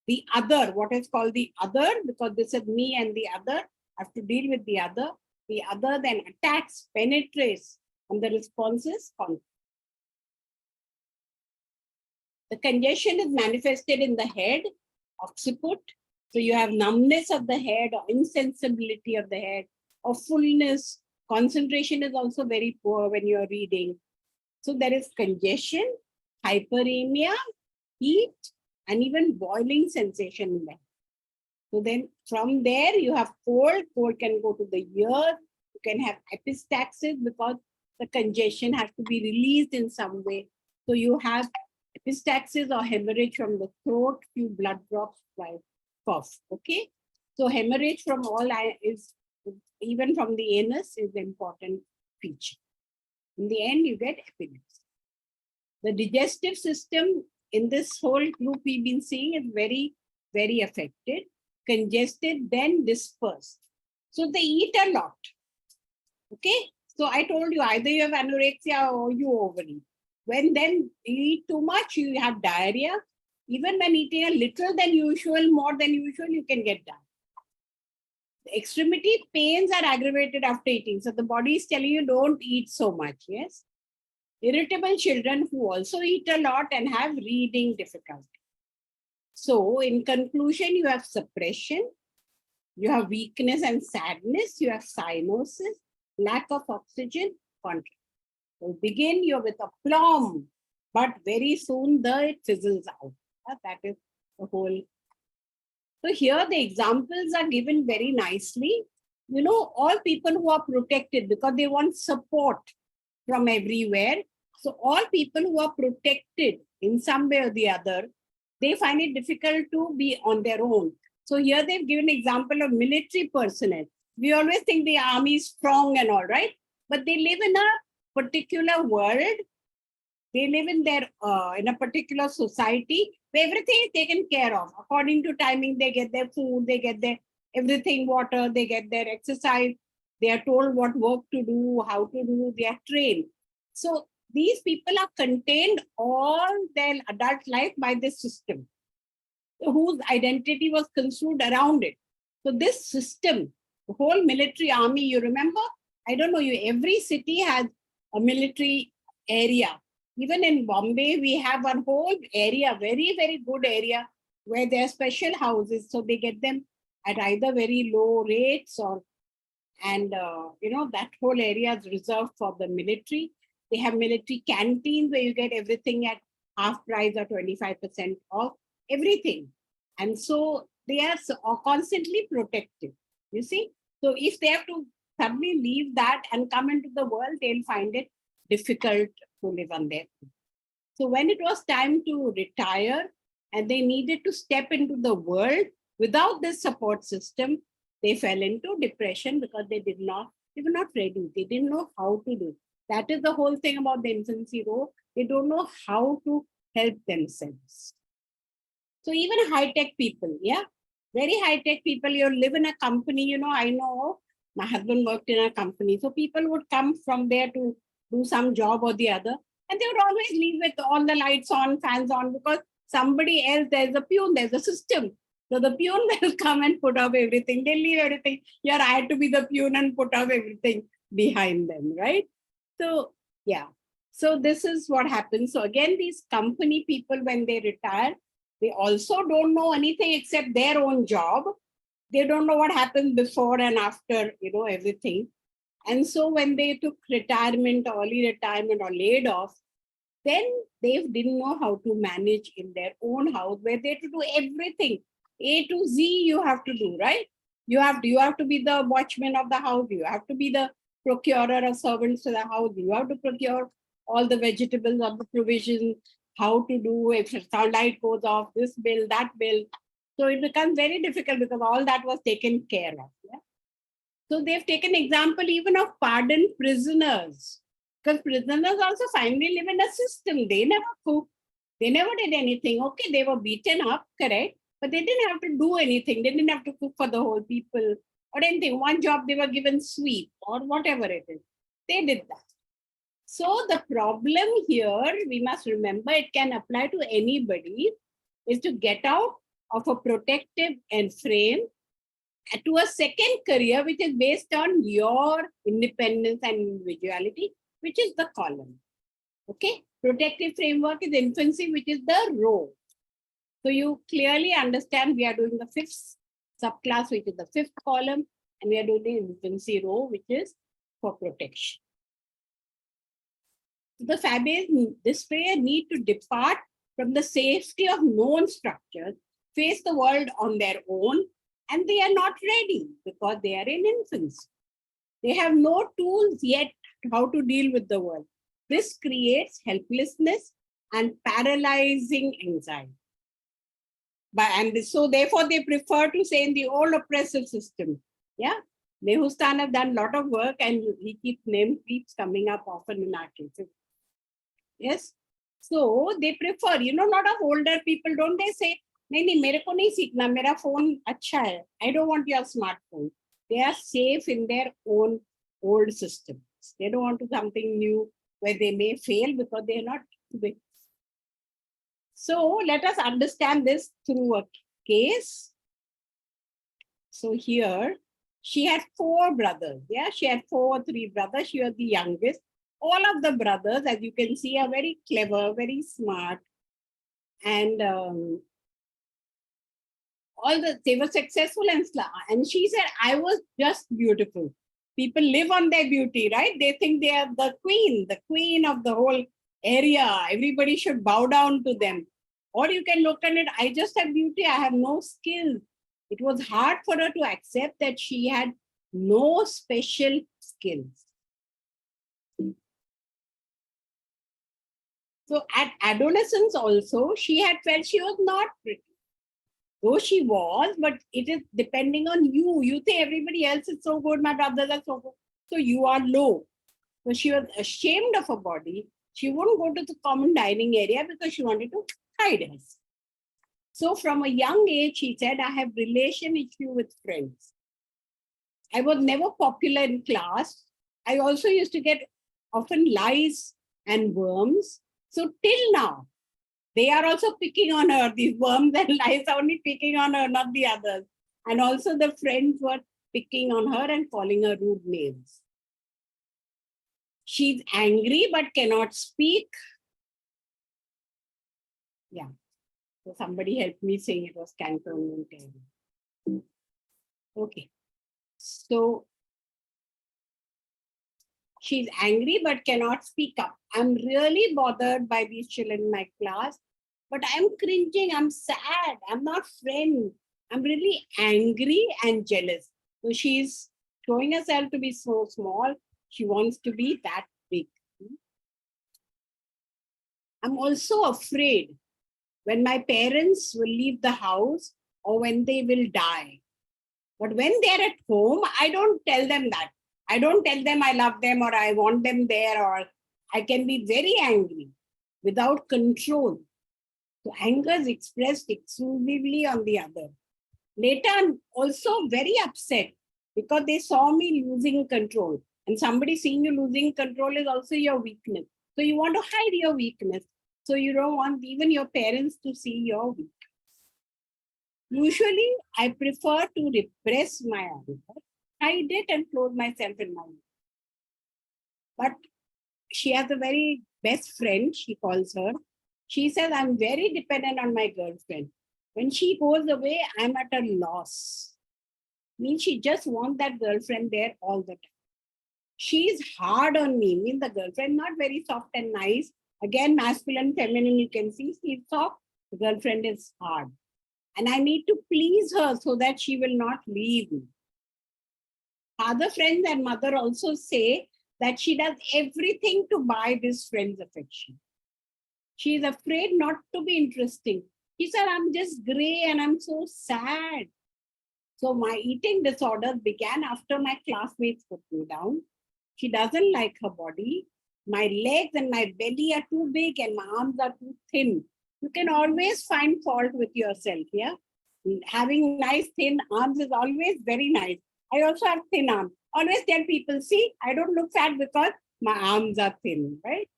The other, what is called the other, because this is me and the other, I have to deal with the other then attacks, penetrates, and the response is conflict. The congestion is manifested in the head, occiput. So you have numbness of the head, or insensibility of the head, or fullness. Concentration is also very poor when you are reading. So there is congestion, hyperemia, heat, and even boiling sensation in the head. So then from there you have cold. Cold can go to the ear. You can have epistaxis because the congestion has to be released in some way. So you have epistaxis or hemorrhage from the throat, few blood drops fly. cough. Okay. So hemorrhage from all is, even from the anus, is the important feature. In the end, you get epilepsy. The digestive system in this whole group we've been seeing is very, very affected, congested, then dispersed. So they eat a lot. Okay. So I told you, either you have anorexia or you overeat. When then you eat too much, you have diarrhea. Even when eating a little than usual, more than usual, you can get diarrhea. The extremity pains are aggravated after eating. So the body is telling you don't eat so much. Yes. Irritable children who also eat a lot and have reading difficulty. So in conclusion, you have suppression, you have weakness and sadness, you have cyanosis, lack of oxygen, contraction. So begin you with aplomb, but very soon it fizzles out. That is the whole. So here the examples are given very nicely. You know, all people who are protected because they want support from everywhere. So all people who are protected in some way or the other, they find it difficult to be on their own. So here they've given an example of military personnel. We always think the army is strong and all, right? But they live in a particular world. They live in their in a particular society where everything is taken care of. According to timing, they get their food, they get their everything, water, they get their exercise. They are told what work to do, how to do, they are trained. So these people are contained all their adult life by this system, whose identity was construed around it. So this system, the whole military army, you remember? I don't know, every city has a military area. Even in Bombay, we have one whole area, very, very good area, where there are special houses. So they get them at either very low rates or, and that whole area is reserved for the military. They have military canteens where you get everything at half price or 25% off, everything. And so they are constantly protected, you see. So if they have to suddenly leave that and come into the world, they'll find it difficult to live on their own. So when it was time to retire and they needed to step into the world without this support system, they fell into depression because they were not ready. They didn't know how to do. That is the whole thing about the infancy row. They don't know how to help themselves. So even high-tech people, very high-tech people, you live in a company, I know my husband worked in a company. So people would come from there to do some job or the other. And they would always leave with all the lights on, fans on, because somebody else, there's a peon, there's a system. So the peon will come and put up everything. They leave everything. Here I had to be the peon and put up everything behind them, right? So, so this is what happens. So again, these company people, when they retire, they also don't know anything except their own job. They don't know what happened before and after, everything. And so when they took retirement, early retirement or laid off, then they didn't know how to manage in their own house where they had to do everything. A to Z you have to do, right? You have to be the watchman of the house. You have to be the procurer of servants to the house. You have to procure all the vegetables of the provision, how to do if sunlight goes off, this bill, that bill. So it becomes very difficult because all that was taken care of. Yeah? So they've taken example even of pardoned prisoners, because prisoners also finally live in a system. They never cooked. They never did anything. Okay, they were beaten up, correct, but they didn't have to do anything. They didn't have to cook for the whole people or anything. One job they were given sweep or whatever it is. They did that. So the problem here, we must remember, it can apply to anybody, is to get out of a protective frame to a second career, which is based on your independence and individuality, which is the column. Okay, protective framework is infancy, which is the row. So you clearly understand we are doing the fifth subclass, which is the fifth column, and we are doing the infancy row, which is for protection. The Fabes this way need to depart from the safety of known structures, face the world on their own, and they are not ready because they are in infancy. They have no tools yet how to deal with the world. This creates helplessness and paralyzing anxiety. And so therefore they prefer to say in the old oppressive system. Yeah. Nehustan have done a lot of work and name keeps coming up often in our cases. Yes. So they prefer, a lot of older people, don't they say, nahi, mere ko nahi seekhna, mera phone acha hai. I don't want your smartphone. They are safe in their own old systems. They don't want to something new where they may fail because they are not big. So let us understand this through a case. So here, she had 4 brothers. Yeah, she had 3 brothers. She was the youngest. All of the brothers, as you can see, are very clever, very smart. And they were successful and she said, I was just beautiful. People live on their beauty, right? They think they are the queen of the whole area. Everybody should bow down to them. Or you can look at it, I just have beauty, I have no skills. It was hard for her to accept that she had no special skills. So at adolescence also, she had felt she was not pretty. Though she was, but it is depending on you. You think everybody else is so good, my brothers are so good. So you are low. So she was ashamed of her body. She wouldn't go to the common dining area because she wanted to hide herself. So from a young age, she said, I have relation issue with friends. I was never popular in class. I also used to get often lice and worms. So till now, they are also picking on her. These worms and lice are only picking on her, not the others. And also the friends were picking on her and calling her rude names. She's angry but cannot speak. Yeah. So somebody helped me saying it was Cantonment. Okay. So she's angry but cannot speak up. I'm really bothered by these children in my class, but I'm cringing, I'm sad, I'm not friend. I'm really angry and jealous. So she's showing herself to be so small. She wants to be that big. I'm also afraid when my parents will leave the house or when they will die. But when they're at home, I don't tell them that. I don't tell them I love them or I want them there, or I can be very angry without control. So anger is expressed exclusively on the other. Later, I'm also very upset because they saw me losing control. And somebody seeing you losing control is also your weakness. So you want to hide your weakness. So you don't want even your parents to see your weakness. Usually, I prefer to repress my anger, hide it and close myself in my room. But she has a very best friend, she calls her. She says, I'm very dependent on my girlfriend. When she goes away, I'm at a loss. Means she just wants that girlfriend there all the time. She's hard on me. Means the girlfriend not very soft and nice. Again, masculine, feminine, you can see she's soft. The girlfriend is hard. And I need to please her so that she will not leave me. Other friends and mother also say that she does everything to buy this friend's affection. She is afraid not to be interesting. She said, I'm just gray and I'm so sad. So my eating disorders began after my classmates put me down. She doesn't like her body. My legs and my belly are too big and my arms are too thin. You can always find fault with yourself, yeah? Having nice thin arms is always very nice. I also have thin arms. Always tell people, see, I don't look fat because my arms are thin, right?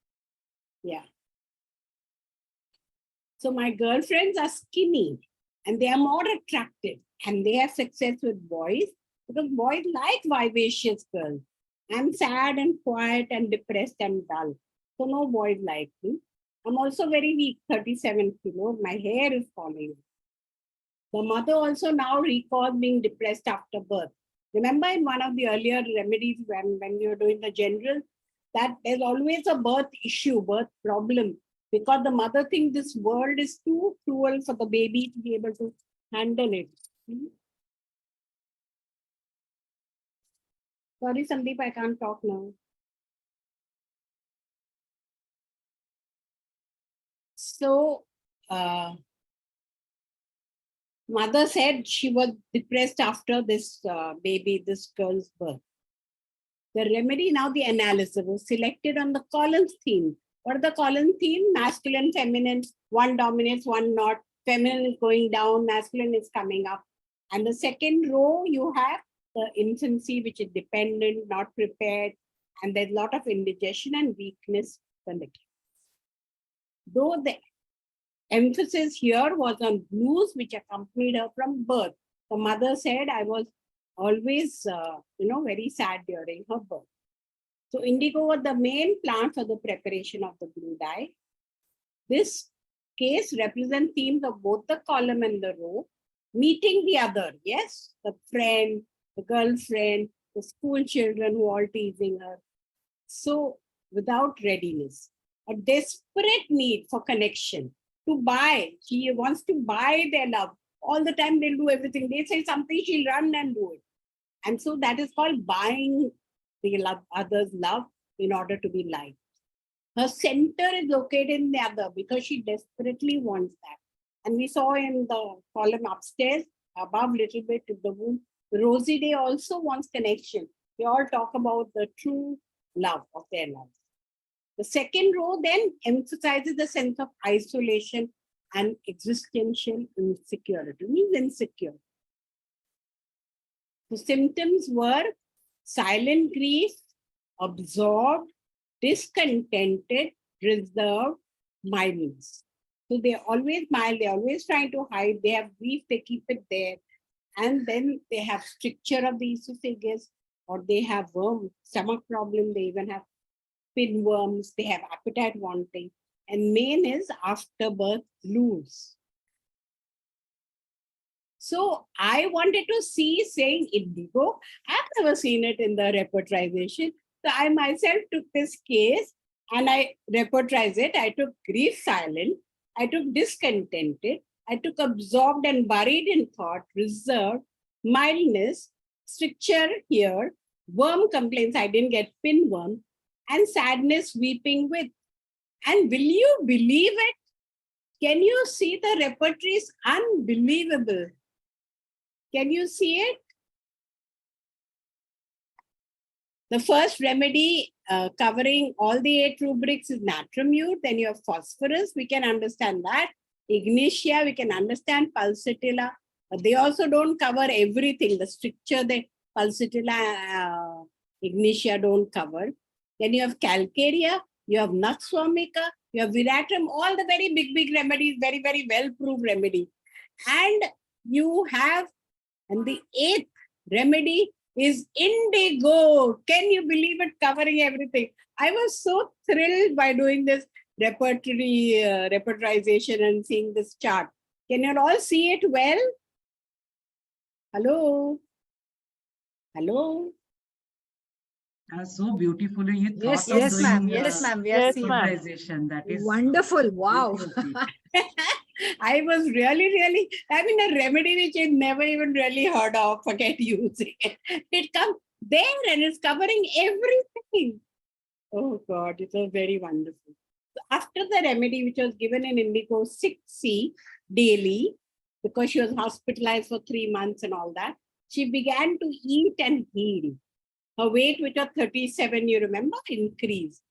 Yeah. So my girlfriends are skinny and they are more attractive and they have success with boys because boys like vivacious girls. I'm sad and quiet and depressed and dull. So no boys like me. I'm also very weak, 37 kilos. My hair is falling. The mother also now recalls being depressed after birth. Remember in one of the earlier remedies when you're doing the general, that there's always a birth issue, birth problem, because the mother thinks this world is too cruel for the baby to be able to handle it. Sorry, Sandeep, I can't talk now. So, Mother said she was depressed after this this girl's birth. The remedy, now the analysis was selected on the columns theme. What are the column theme? Masculine, feminine, one dominates, one not. Feminine is going down, masculine is coming up. And the second row, you have the infancy, which is dependent, not prepared. And there's a lot of indigestion and weakness from the kid. Though the emphasis here was on blues, which accompanied her from birth. The mother said, I was always, very sad during her birth. So indigo was the main plant for the preparation of the blue dye. This case represents themes of both the column and the row, meeting the other, yes, the friend, the girlfriend, the school children who are all teasing her. So without readiness, a desperate need for connection, to buy. She wants to buy their love. All the time they'll do everything. They say something, she'll run and do it. And so that is called buying the love, others' love in order to be liked. Her center is located in the other because she desperately wants that. And we saw in the column upstairs, above little bit to the womb, Rosidea also wants connection. They all talk about the true love of their love. The second row then emphasizes the sense of isolation and existential insecurity, means insecure. The symptoms were silent grief, absorbed, discontented, reserved, mildness. So they're always mild, they're always trying to hide, they have grief, they keep it there. And then they have stricture of the esophagus, or they have stomach problem, they even have pinworms, they have appetite wanting. And main is afterbirth blues. So I wanted to see saying indigo. I've never seen it in the repertorization. So I myself took this case and I repertorized it. I took grief silent. I took discontented. I took absorbed and buried in thought, reserved, mildness, stricture here, worm complaints, I didn't get pinworm, and sadness weeping with. And will you believe it? Can you see the repertory is unbelievable? Can you see it? The first remedy covering all the 8 rubrics is natramute. Then you have phosphorus. We can understand that. Ignitia, we can understand pulsatilla. But they also don't cover everything. The stricture, the pulsatilla, ignitia don't cover. Then you have calcarea, you have naxwamika, you have viratum, all the very big remedies, very, very well-proved remedy. And you have, and the 8th remedy is indigo. Can you believe it, covering everything? I was so thrilled by doing this repertorization and seeing this chart. Can you all see it well? Hello? Hello? So beautifully you Yes, thought of yes, doing ma'am. the Yes, ma'am. We are Yes, seeing. ma'am. repertorization. That is Wonderful. Wow. beautiful. I was really, I mean, a remedy which I never even really heard of, forget using it. It comes there and it's covering everything. Oh God, it was very wonderful. So after the remedy, which was given in indigo 6C daily, because she was hospitalized for 3 months and all that, she began to eat and heal. Her weight, which was 37, you remember, increased.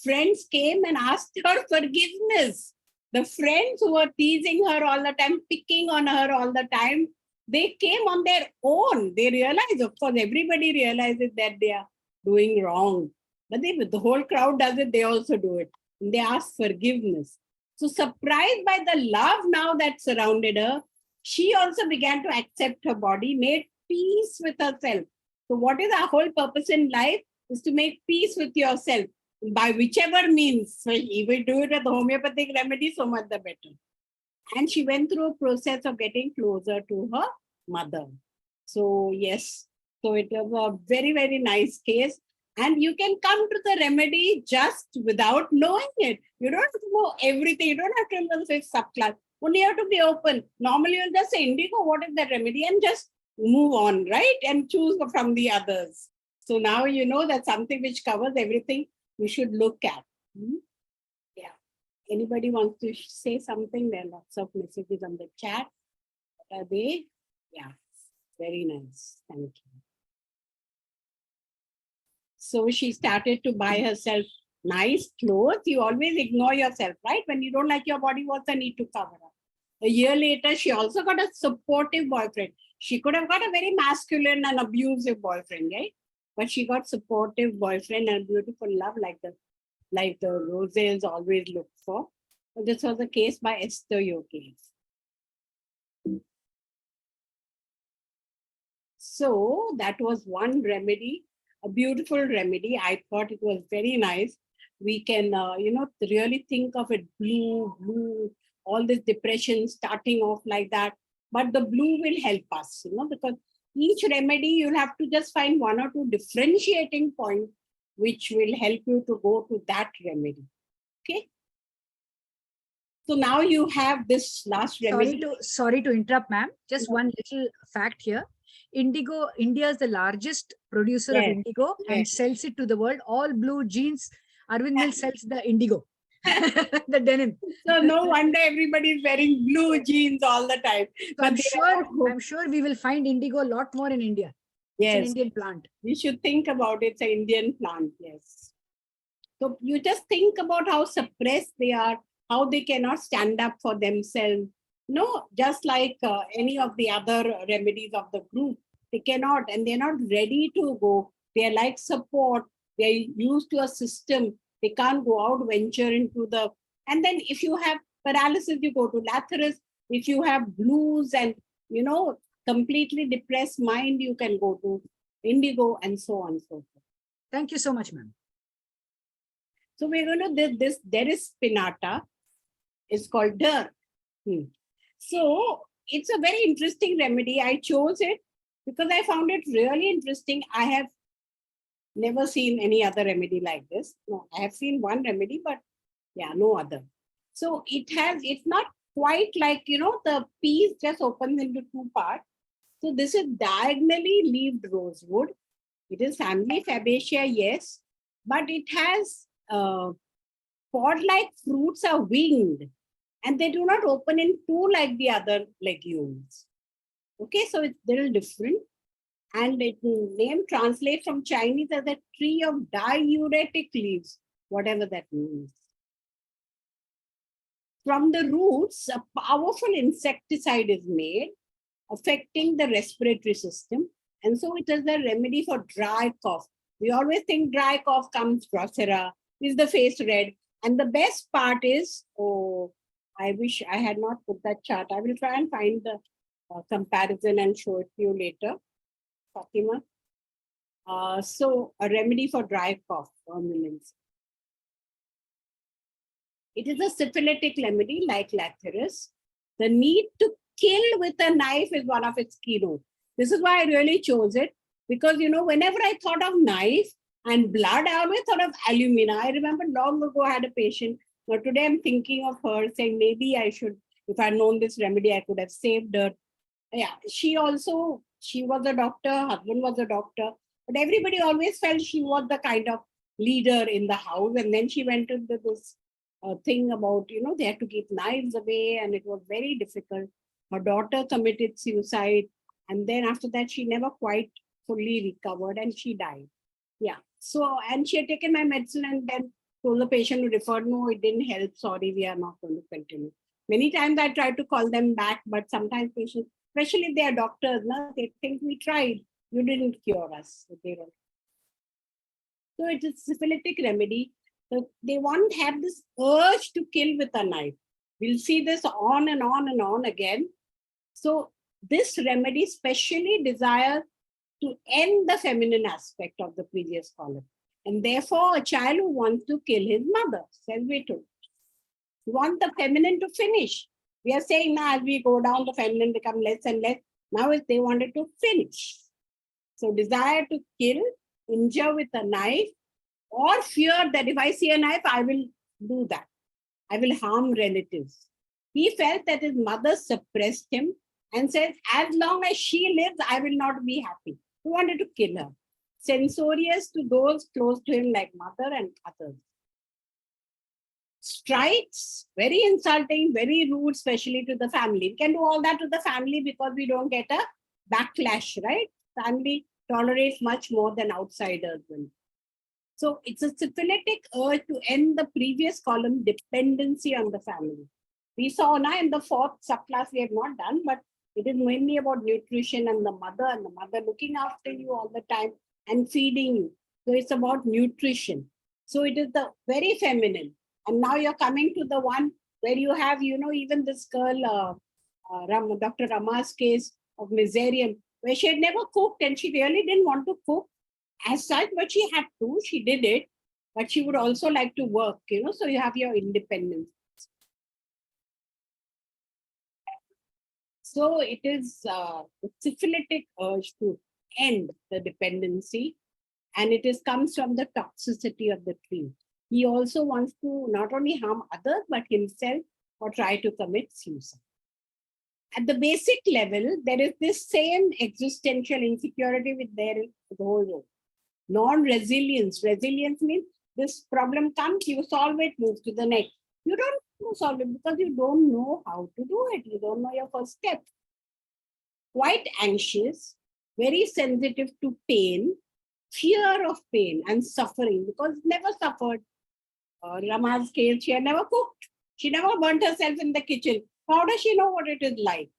Friends came and asked her forgiveness. The friends who were teasing her all the time, picking on her all the time, they came on their own. They realized, of course, everybody realizes that they are doing wrong. But the whole crowd does it, they also do it. And they ask forgiveness. So surprised by the love now that surrounded her, she also began to accept her body, made peace with herself. So what is our whole purpose in life? Is to make peace with yourself by whichever means. So if we do it with the homeopathic remedy, so much the better. And she went through a process of getting closer to her mother. So yes, so it was a very, very nice case. And you can come to the remedy just without knowing it. You don't have to know everything. You don't have to know the 5th subclass. Only you have to be open. Normally you'll just say, indigo, what is the remedy? And just move on, right? And choose from the others. So now you know that something which covers everything you should look at. Yeah. Anybody wants to say something? There are lots of messages on the chat. What are they? Yeah, very nice. Thank you. So she started to buy herself nice clothes. You always ignore yourself, right? When you don't like your body, what's the need to cover up? A year later, she also got a supportive boyfriend. She could have got a very masculine and abusive boyfriend, right? But she got supportive boyfriend and beautiful love like the roses always look for. So this was a case by Esther Yoke. So that was one remedy, a beautiful remedy. I thought it was very nice. We can, really think of it, blue, all this depression starting off like that. But the blue will help us, because each remedy, you'll have to just find one or two differentiating points which will help you to go to that remedy. Okay. So now you have this last remedy. Sorry to interrupt, ma'am. Just one little fact here. Indigo, India is the largest producer of indigo and sells it to the world. All blue jeans, Arvind Mill sells the indigo, the denim. So no wonder everybody is wearing blue jeans all the time. So I'm sure we will find indigo a lot more in India. Yes. It's an Indian plant. We should think about it. It's an Indian plant. Yes. So you just think about how suppressed they are, how they cannot stand up for themselves. No, just like any of the other remedies of the group, they cannot, and they're not ready to go. They're like support. They're used to a system. They can't go out, venture into the, and then if you have paralysis, you go to Lathyrus. If you have blues and, completely depressed mind, you can go to indigo and so on and so forth. Thank you so much, ma'am. So we're going to this. There is spinata. It's called dirt. So it's a very interesting remedy. I chose it because I found it really interesting. I have never seen any other remedy like this. No, I have seen one remedy, but no other. So it's not quite like, the piece just opens into two parts. So this is diagonally leaved rosewood. It is family Fabaceae, yes, but it has pod-like fruits are winged and they do not open in two like the other legumes. Okay, so it's a little different. And its name translates from Chinese as a tree of diuretic leaves, whatever that means. From the roots, a powerful insecticide is made, affecting the respiratory system. And so it is a remedy for dry cough. We always think dry cough comes Rosidea, is the face red. And the best part is, I wish I had not put that chart. I will try and find the comparison and show it to you later, Fatima. So a remedy for dry cough, virulence. It is a syphilitic remedy like Lathyrus. The need to kill with a knife is one of its keynote. This is why I really chose it, because, whenever I thought of knife and blood, I always thought of alumina. I remember long ago I had a patient. Now today I'm thinking of her saying, maybe I should, if I had known this remedy, I could have saved her. Yeah, she was a doctor, husband was a doctor, but everybody always felt she was the kind of leader in the house. And then she went into this thing about, they had to keep knives away and it was very difficult. Her daughter committed suicide. And then after that, she never quite fully recovered and she died. Yeah. So, and she had taken my medicine and then told the patient to refer, no, it didn't help. Sorry, we are not going to continue. Many times I tried to call them back, but sometimes patients, especially if they are doctors, they think we tried. You didn't cure us. So it is syphilitic remedy. So they won't have this urge to kill with a knife. We'll see this on and on and on again. So this remedy specially desires to end the feminine aspect of the previous column. And therefore, a child who wants to kill his mother, Selvito, want the feminine to finish. We are saying now as we go down, the feminine become less and less. Now they wanted to finish. So desire to kill, injure with a knife, or fear that if I see a knife, I will do that. I will harm relatives. He felt that his mother suppressed him and said, as long as she lives, I will not be happy. He wanted to kill her. Censorious to those close to him like mother and others. strikes, very insulting, very rude, especially to the family. We can do all that to the family because we don't get a backlash, right? Family tolerates much more than outsiders will. So it's a syphilitic urge to end the previous column, dependency on the family. We saw now in the fourth subclass we have not done, but it is mainly about nutrition and the mother looking after you all the time and feeding you. So it's about nutrition. So it is the very feminine. And now you're coming to the one where you have, even this girl, Dr. Rama's case of Miserium, where she had never cooked and she really didn't want to cook as such, but she had to, she did it, but she would also like to work, so you have your independence. So it is the syphilitic urge to end the dependency, and it comes from the toxicity of the tree. He also wants to not only harm others, but himself, or try to commit suicide. At the basic level, there is this same existential insecurity with the whole world. Non-resilience. Resilience means this problem comes, you solve it, move to the next. You don't solve it because you don't know how to do it. You don't know your first step. Quite anxious, very sensitive to pain, fear of pain and suffering, because never suffered. Rama's case, she had never cooked. She never burnt herself in the kitchen. How does she know what it is like?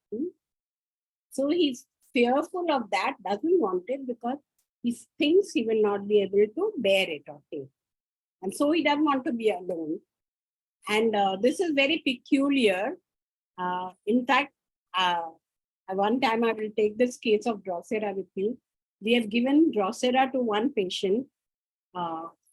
So he's fearful of that, doesn't want it because he thinks he will not be able to bear it or take. And so he doesn't want to be alone. And this is very peculiar. In fact, one time I will take this case of Drosera with you. We have given Drosera to one patient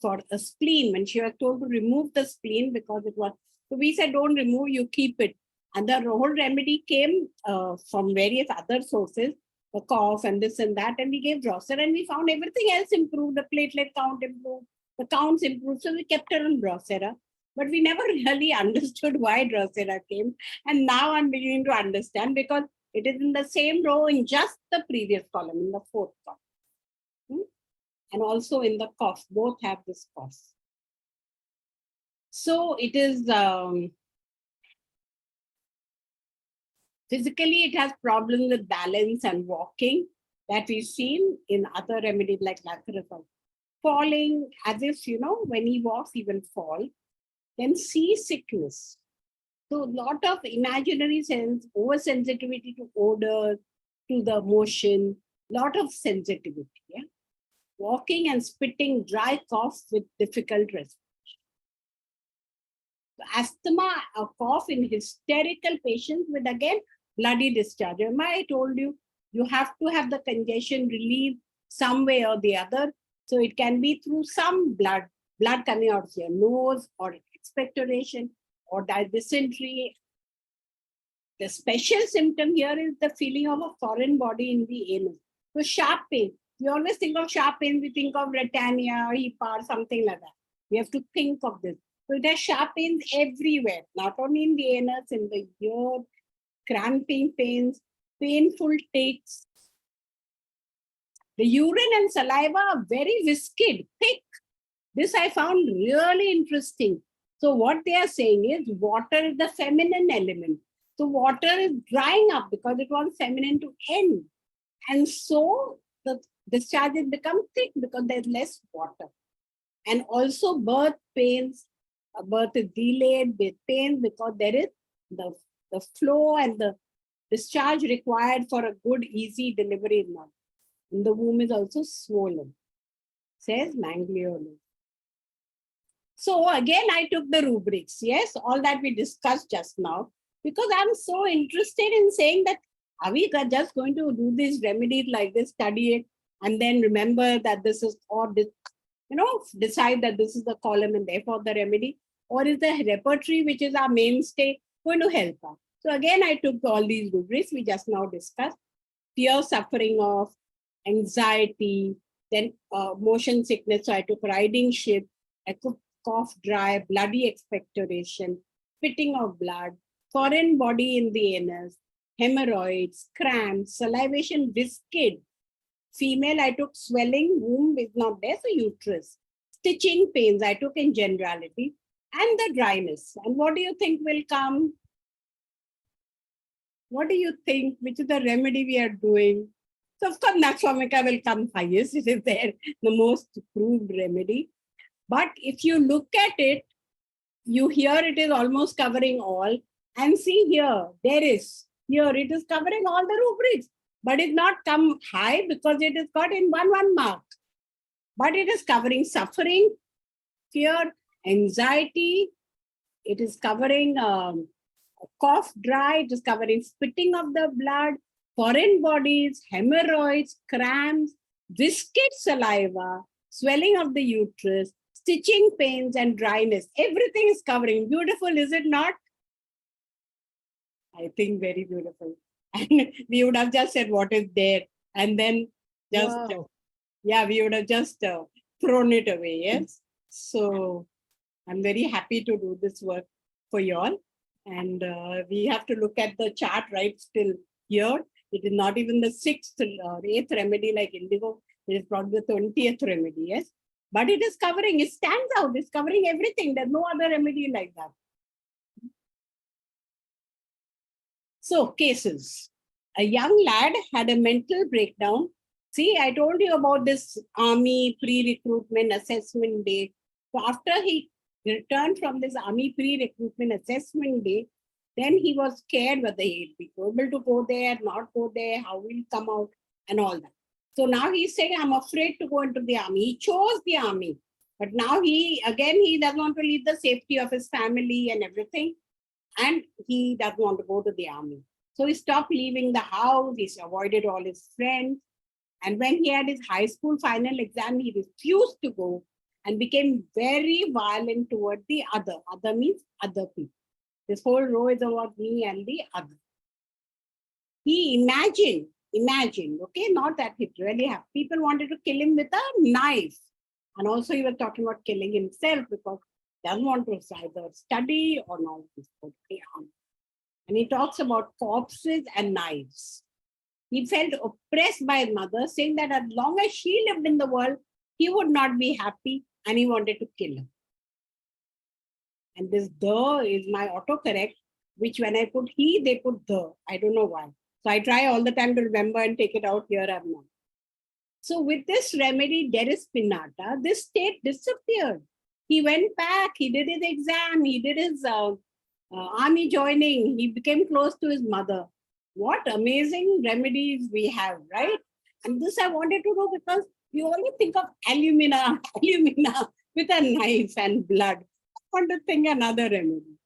for a spleen, when she was told to remove the spleen because it was, so we said, don't remove, you keep it. And the whole remedy came from various other sources, the cough and this and that, and we gave Drosera and we found everything else improved, the platelet count improved, the counts improved, so we kept her on Drosera. But we never really understood why Drosera came. And now I'm beginning to understand because it is in the same row in just the previous column, in the fourth column. And also in the cough, both have this cough. So it is, physically it has problems with balance and walking that we've seen in other remedies like Lachrysal. Falling as if, when he walks, he will fall. Then seasickness. So a lot of imaginary sense, oversensitivity to odor, to the motion, lot of sensitivity. Yeah? Walking and spitting, dry cough with difficult respiration. So asthma, a cough in hysterical patients with again bloody discharge. Remember I told you, you have to have the congestion relieved some way or the other. So it can be through some blood coming out of your nose or expectoration or dysentery. The special symptom here is the feeling of a foreign body in the anus. So sharp pain. We always think of sharp pain, we think of Retania or Hepar, something like that. We have to think of this. So it has sharp pains everywhere, not only in the anus, in the ear, cramping pains, painful takes. The urine and saliva are very viscid, thick. This I found really interesting. So what they are saying is water is the feminine element. So water is drying up because it was feminine to end. And so the discharges become thick because there's less water. And also birth pains, birth is delayed with pain because there is the flow and the discharge required for a good, easy delivery. And the womb is also swollen, says Mangliolo. So again, I took the rubrics, yes, all that we discussed just now, because I'm so interested in saying that are we just going to do these remedies like this, study it, and then remember that this is, or this, decide that this is the column and therefore the remedy, or is the repertory, which is our mainstay, going to help us? So again, I took all these rubrics we just now discussed. Fear, suffering of, anxiety, then motion sickness. So I took riding ship, I took cough dry, bloody expectoration, spitting of blood, foreign body in the anus, hemorrhoids, cramps, salivation, viscid. Female, I took swelling, womb is not there, so uterus. Stitching pains, I took in generality. and the dryness. And what do you think will come? What do you think? Which is the remedy we are doing? So of course, Nakshamika will come highest. It is there, the most proved remedy. But if you look at it, you hear it is almost covering all. And see here, here it is covering all the rubrics. But it's not come high because it is got in one mark. But it is covering suffering, fear, anxiety. It is covering cough dry. It is covering spitting of the blood, foreign bodies, hemorrhoids, cramps, viscid saliva, swelling of the uterus, stitching pains and dryness. Everything is covering. Beautiful, is it not? I think very beautiful. And we would have just said what is there and then just, Wow. yeah, we would have just thrown it away. Yes. So I'm very happy to do this work for you all. And we have to look at the chart right still here. It is not even the 6th or 8th remedy like indigo. It is probably the 20th remedy, yes. But it is covering, it stands out, it's covering everything. There's no other remedy like that. So, cases. A young lad had a mental breakdown. See, I told you about this army pre-recruitment assessment day. So after he returned from this army pre-recruitment assessment day, then he was scared whether he'd be able to go there, not go there, how will he come out, and all that. So now he's saying, I'm afraid to go into the army. He chose the army. But now he doesn't want to leave the safety of his family and everything. And he doesn't want to go to the army. So he stopped leaving the house. He avoided all his friends. And when he had his high school final exam, he refused to go and became very violent toward the other. Other means other people. This whole row is about me and the other. He imagined, okay, not that it really happened. People wanted to kill him with a knife. And also he was talking about killing himself because he doesn't want to either study or not. And he talks about corpses and knives. He felt oppressed by his mother, saying that as long as she lived in the world, he would not be happy and he wanted to kill her. And this the is my autocorrect, which when I put he, they put the. I don't know why. So I try all the time to remember and take it out. Here I'm not. So with this remedy, Deris Pinata, this state disappeared. He went back, he did his exam, he did his army joining, he became close to his mother. What amazing remedies we have, right? And this I wanted to know because we only think of alumina with a knife and blood. I want to think another remedy.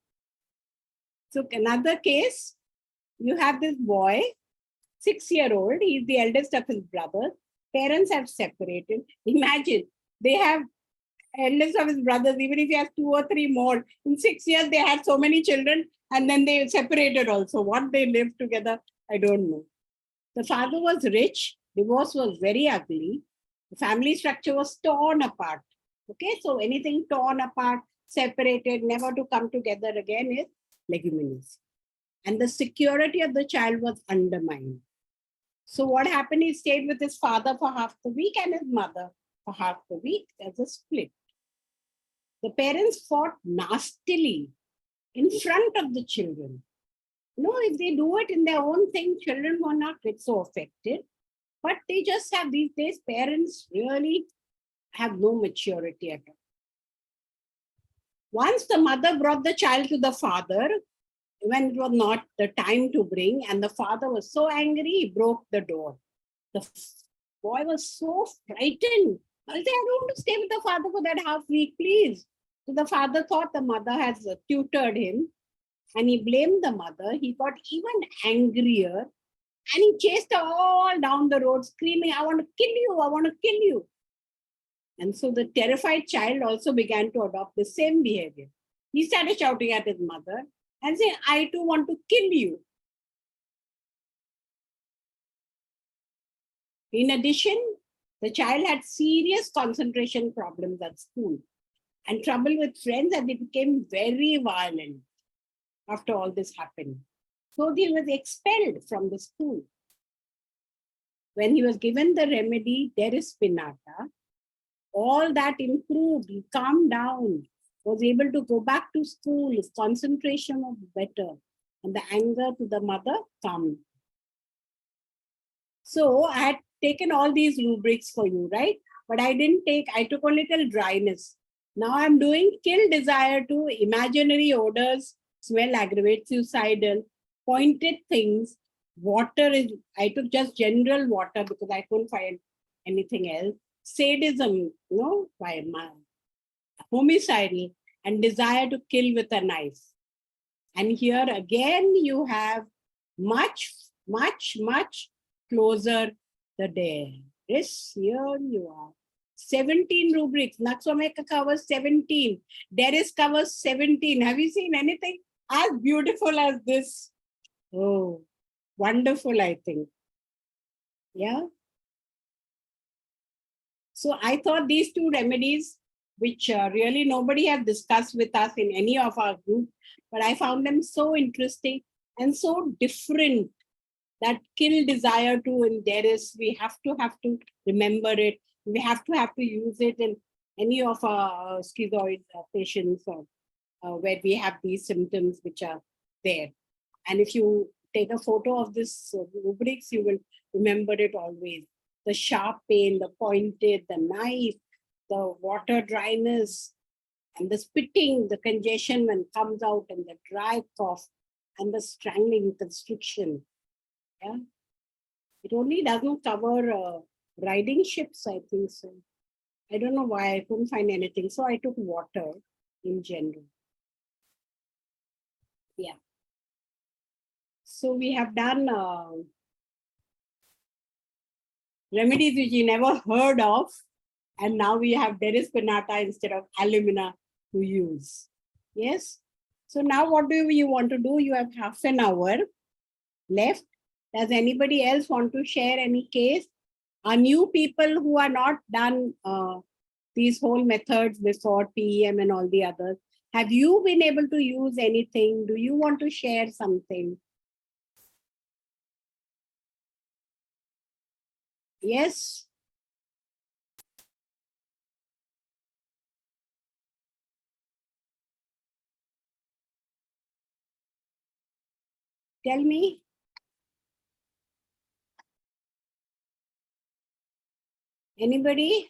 So another case, you have this boy, 6-year-old, he's the eldest of his brothers. Parents have separated. Imagine, they have eldest of his brothers, even if he has 2 or 3 more. In 6 years, they had so many children and then they separated also. What they lived together, I don't know. The father was rich. Divorce was very ugly. The family structure was torn apart. Okay, so anything torn apart, separated, never to come together again is leguminous. And the security of the child was undermined. So what happened, he stayed with his father for half the week and his mother for half the week. There's a split. The parents fought nastily in front of the children. If they do it in their own thing, children will not get so affected. But they just have these days, parents really have no maturity at all. Once the mother brought the child to the father, when it was not the time to bring, and the father was so angry, he broke the door. The boy was so frightened. I said, I don't want to stay with the father for that half week, please. So the father thought the mother has tutored him and he blamed the mother. He got even angrier and he chased her all down the road screaming, I want to kill you, I want to kill you. And so the terrified child also began to adopt the same behavior. He started shouting at his mother and saying, I too want to kill you. In addition, the child had serious concentration problems at school and trouble with friends, and he became very violent after all this happened. So he was expelled from the school. When he was given the remedy, Deris Pinata, all that improved. He calmed down. was able to go back to school, his concentration was better, and the anger to the mother calmed. So I had taken all these rubrics for you, right? But I took a little dryness. Now I'm doing kill desire to imaginary odors, smell aggravate suicidal, pointed things. Water is, I took just general water because I couldn't find anything else. Sadism, by homicidal, and desire to kill with a knife. And here again, you have much, much, much closer the day. Yes, here you are. 17 rubrics. Nakswameka covers 17. Deris covers 17. Have you seen anything as beautiful as this? Oh, wonderful, I think. Yeah. So I thought these two remedies, which really nobody has discussed with us in any of our group, but I found them so interesting and so different. That kill desire to, and we have to remember it. We have to use it in any of our schizoid patients or where we have these symptoms which are there. And if you take a photo of this rubrics, you will remember it always. The sharp pain, the pointed, the knife, the water dryness, and the spitting, the congestion when it comes out, and the dry cough, and the strangling constriction. Yeah, it only doesn't cover riding ships, I think so. I don't know why I couldn't find anything. So I took water in general. Yeah. So we have done remedies which you never heard of. And now we have Deris Pinata instead of alumina to use. Yes. So now what do you want to do? You have half an hour left. Does anybody else want to share any case? Are new people who are not done these whole methods before, TEM and all the others, have you been able to use anything? Do you want to share something? Yes. Tell me. Anybody?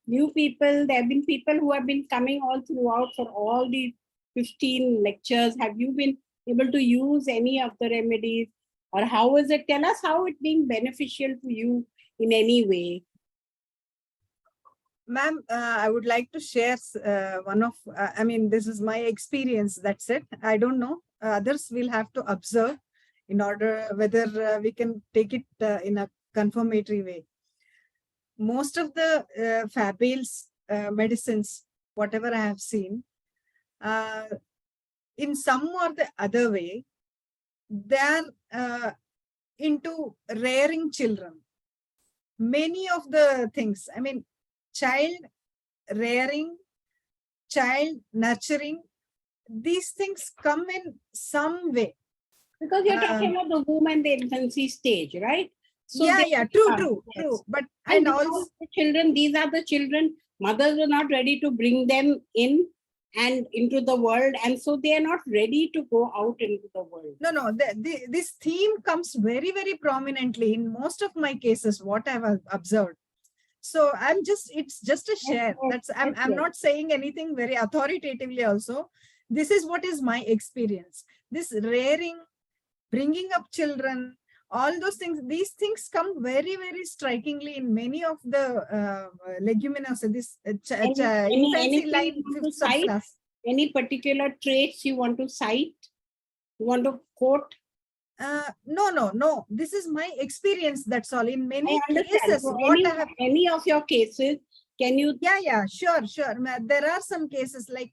New people, there have been people who have been coming all throughout for all these 15 lectures. Have you been able to use any of the remedies? Or how is it? Tell us how it's being beneficial to you in any way. Ma'am, I would like to share this is my experience. That's it. I don't know. Others will have to observe in order whether we can take it in a confirmatory way. Most of the fables, medicines, whatever I have seen, in some or the other way, they're into rearing children. Many of the things, child rearing, child nurturing, these things come in some way. Because you're talking about the womb and the infancy stage, right? So true. But and also the children, these are the children, mothers are not ready to bring them in and into the world, and so they are not ready to go out into the world. No, this theme comes very, very prominently in most of my cases, what I've observed. So it's just a share. I'm not saying anything very authoritatively also. This is what is my experience. This rearing, bringing up children, all those things, these things come very, very strikingly in many of the leguminosa, this infancy line, 5th subclass. Any particular traits you want to cite? You want to quote? No. This is my experience. That's all. In many cases, so any of your cases, can you? Yeah, sure. There are some cases like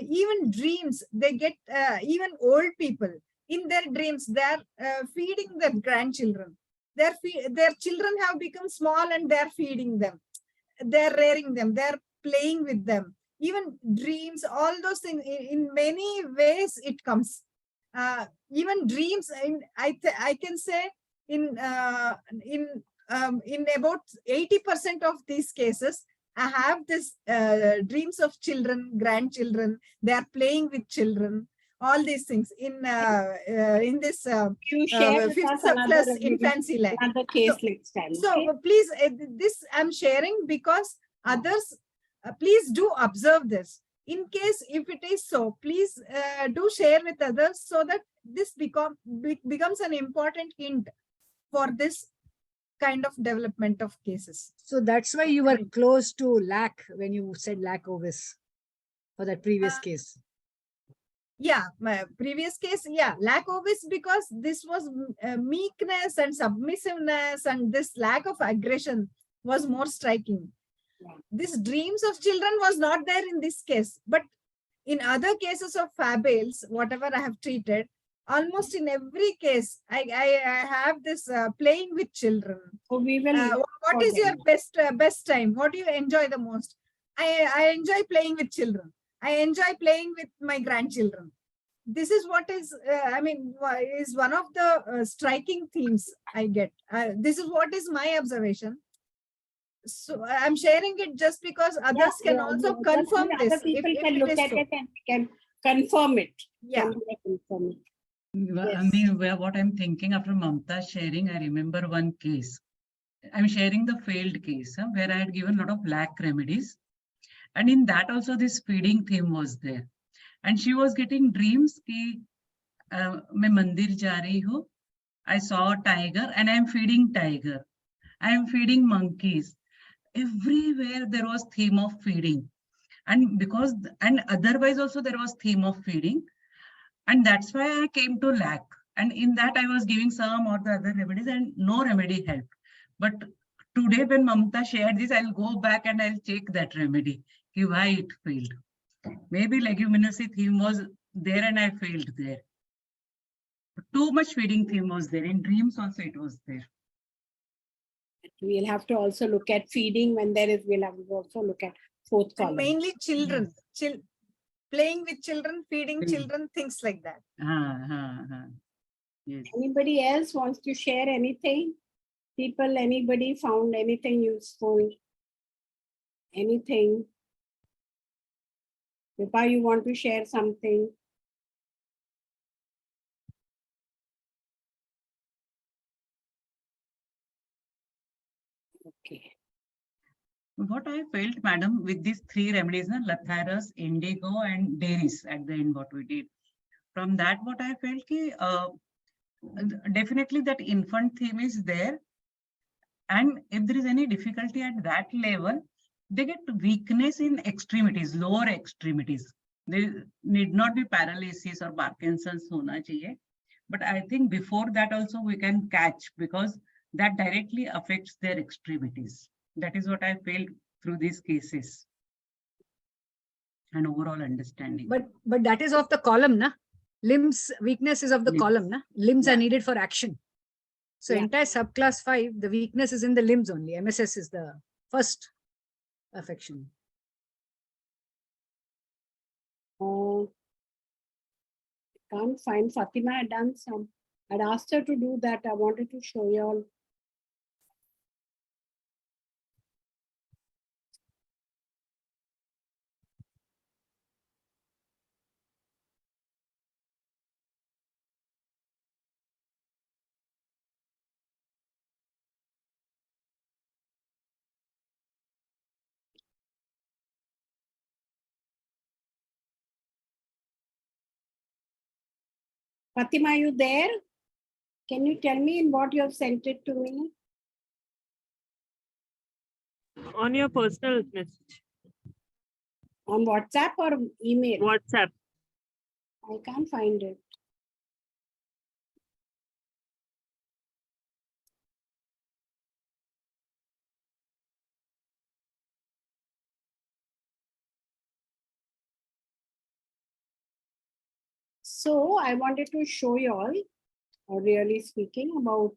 even dreams. They get even old people in their dreams. They're feeding their grandchildren. Their children have become small and they're feeding them. They're rearing them. They're playing with them. Even dreams, all those things. In many ways, it comes. Even dreams, I can say in about 80% of these cases, I have this dreams of children, grandchildren. They are playing with children. All these things in this You share with fifth us another surplus review, infancy line. another case next time. So Okay? please, this I'm sharing because others, please do observe this. In case if it is so, please do share with others so that this becomes an important hint for this kind of development of cases. So that's why you were close to lack when you said lack ovis for that previous case. Yeah, my previous case, yeah, lack of is because this was meekness and submissiveness, and this lack of aggression was more striking. This dreams of children was not there in this case, but in other cases of Fabales, whatever I have treated, almost in every case, I have this playing with children. So we will. What is your best time? What do you enjoy the most? I enjoy playing with children. I enjoy playing with my grandchildren. This is what is, is one of the striking themes I get. This is what is my observation. So I'm sharing it just because others can also confirm this. Other people if can it look is at so. it and can confirm it. Yeah. Confirm it. I mean, what I'm thinking after Mamta sharing, I remember one case. I'm sharing the failed case where I had given a lot of lack remedies. And in that also this feeding theme was there. And she was getting dreams ki, मैं मंदिर जा रही हूँ. I saw a tiger and I'm feeding tiger. I'm feeding monkeys. Everywhere there was theme of feeding. And otherwise also there was theme of feeding. And that's why I came to lack. And in that I was giving some or the other remedies and no remedy helped. But today when Mamta shared this, I'll go back and I'll check that remedy, why it failed. Maybe leguminousy theme was there and I failed there. Too much feeding theme was there. In dreams also it was there. We'll have to also look at feeding when there is, we'll have to also look at fourth column. And mainly children, playing with children, feeding children, things like that. Yes. Anybody else wants to share anything? People, anybody found anything useful? Anything? Vipa, you want to share something? Okay. What I felt, madam, with these three remedies, Lathyrus, Indigo, and Dairies at the end, what we did. From that, what I felt, definitely that infant theme is there. And if there is any difficulty at that level, they get weakness in extremities, lower extremities. There need not be paralysis or Parkinson's hona chahiye. But I think before that also we can catch, because that directly affects their extremities. That is what I felt through these cases and overall understanding. But that is of the column, na? Limbs weakness is of the column, na? Limbs are needed for action. So entire subclass 5, the weakness is in the limbs only. MSS is the first affection. I can't find Fatima. Had done some. I'd asked her to do that. I wanted to show you all. Fatima, are you there? Can you tell me in what you have sent it to me? On your personal message. On WhatsApp or email? WhatsApp. I can't find it. So I wanted to show you all, really speaking, about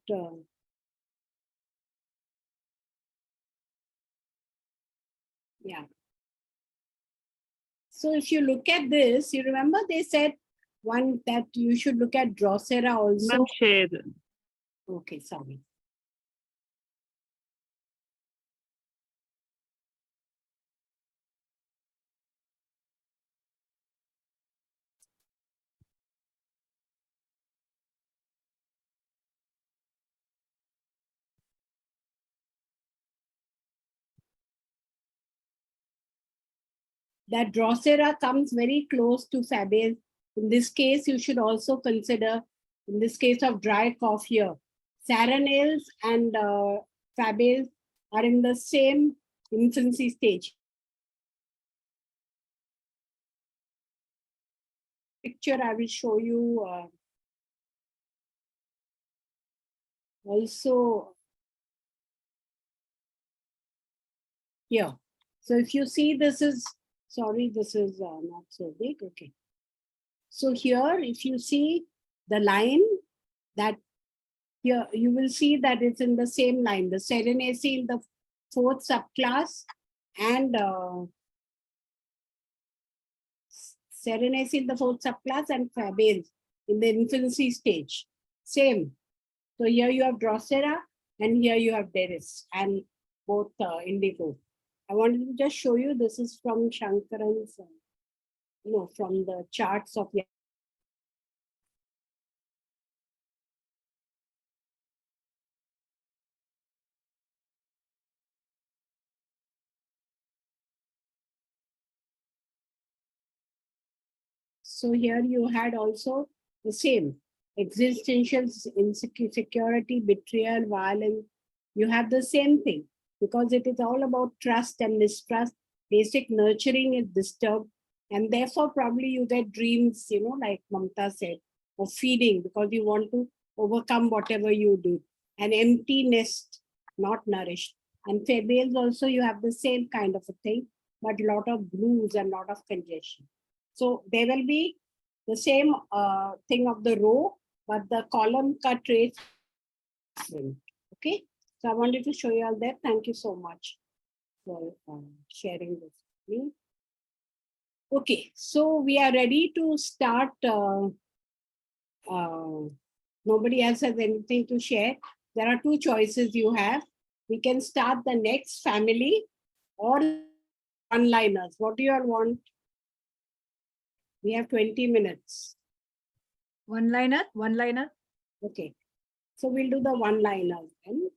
So if you look at this, you remember they said one that you should look at Drosera also. Share. Okay, sorry. that Drosera comes very close to Fabase. In this case, you should also consider, in this case of dry cough here, Saronales and Fabase are in the same infancy stage. Picture I will show you also here. So if you see, this is, sorry, this is not so big. Okay. So here, if you see the line, that here you will see that it's in the same line, the Serenaceae in the 4th subclass and Serenaceae in the 4th subclass and Fabase in the infancy stage. Same. So here you have Drosera and here you have Deris and both indigo. I wanted to just show you, this is from Shankaran's, from the charts of. So here you had also the same existential insecurity, betrayal, violence. You have the same thing because it is all about trust and mistrust. Basic nurturing is disturbed. And therefore, probably you get dreams, like Mamta said, of feeding because you want to overcome whatever you do. An empty nest, not nourished. And Fabales also, you have the same kind of a thing, but a lot of blues and a lot of congestion. So there will be the same thing of the row, but the column cut rates different. Okay. So I wanted to show you all that. Thank you so much for sharing this with me. Okay. So we are ready to start. Nobody else has anything to share. There are two choices you have. We can start the next family or one-liners. What do you all want? We have 20 minutes. One-liner. Okay. So we'll do the one-liners then.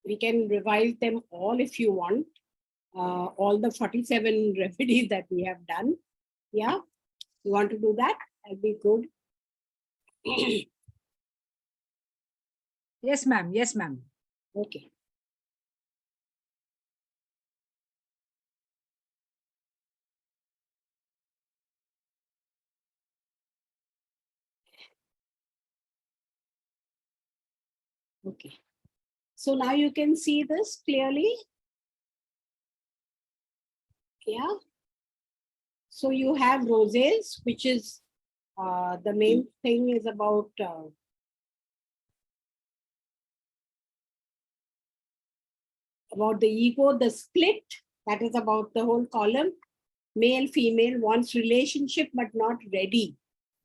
We can revise them all if you want. All the 47 remedies that we have done. Yeah. You want to do that? That'd be good. Yes, ma'am. Yes, ma'am. Okay. Okay. So now you can see this clearly. Yeah. So you have roses, which is the main thing is about the ego, the split, that is about the whole column. Male, female wants relationship, but not ready.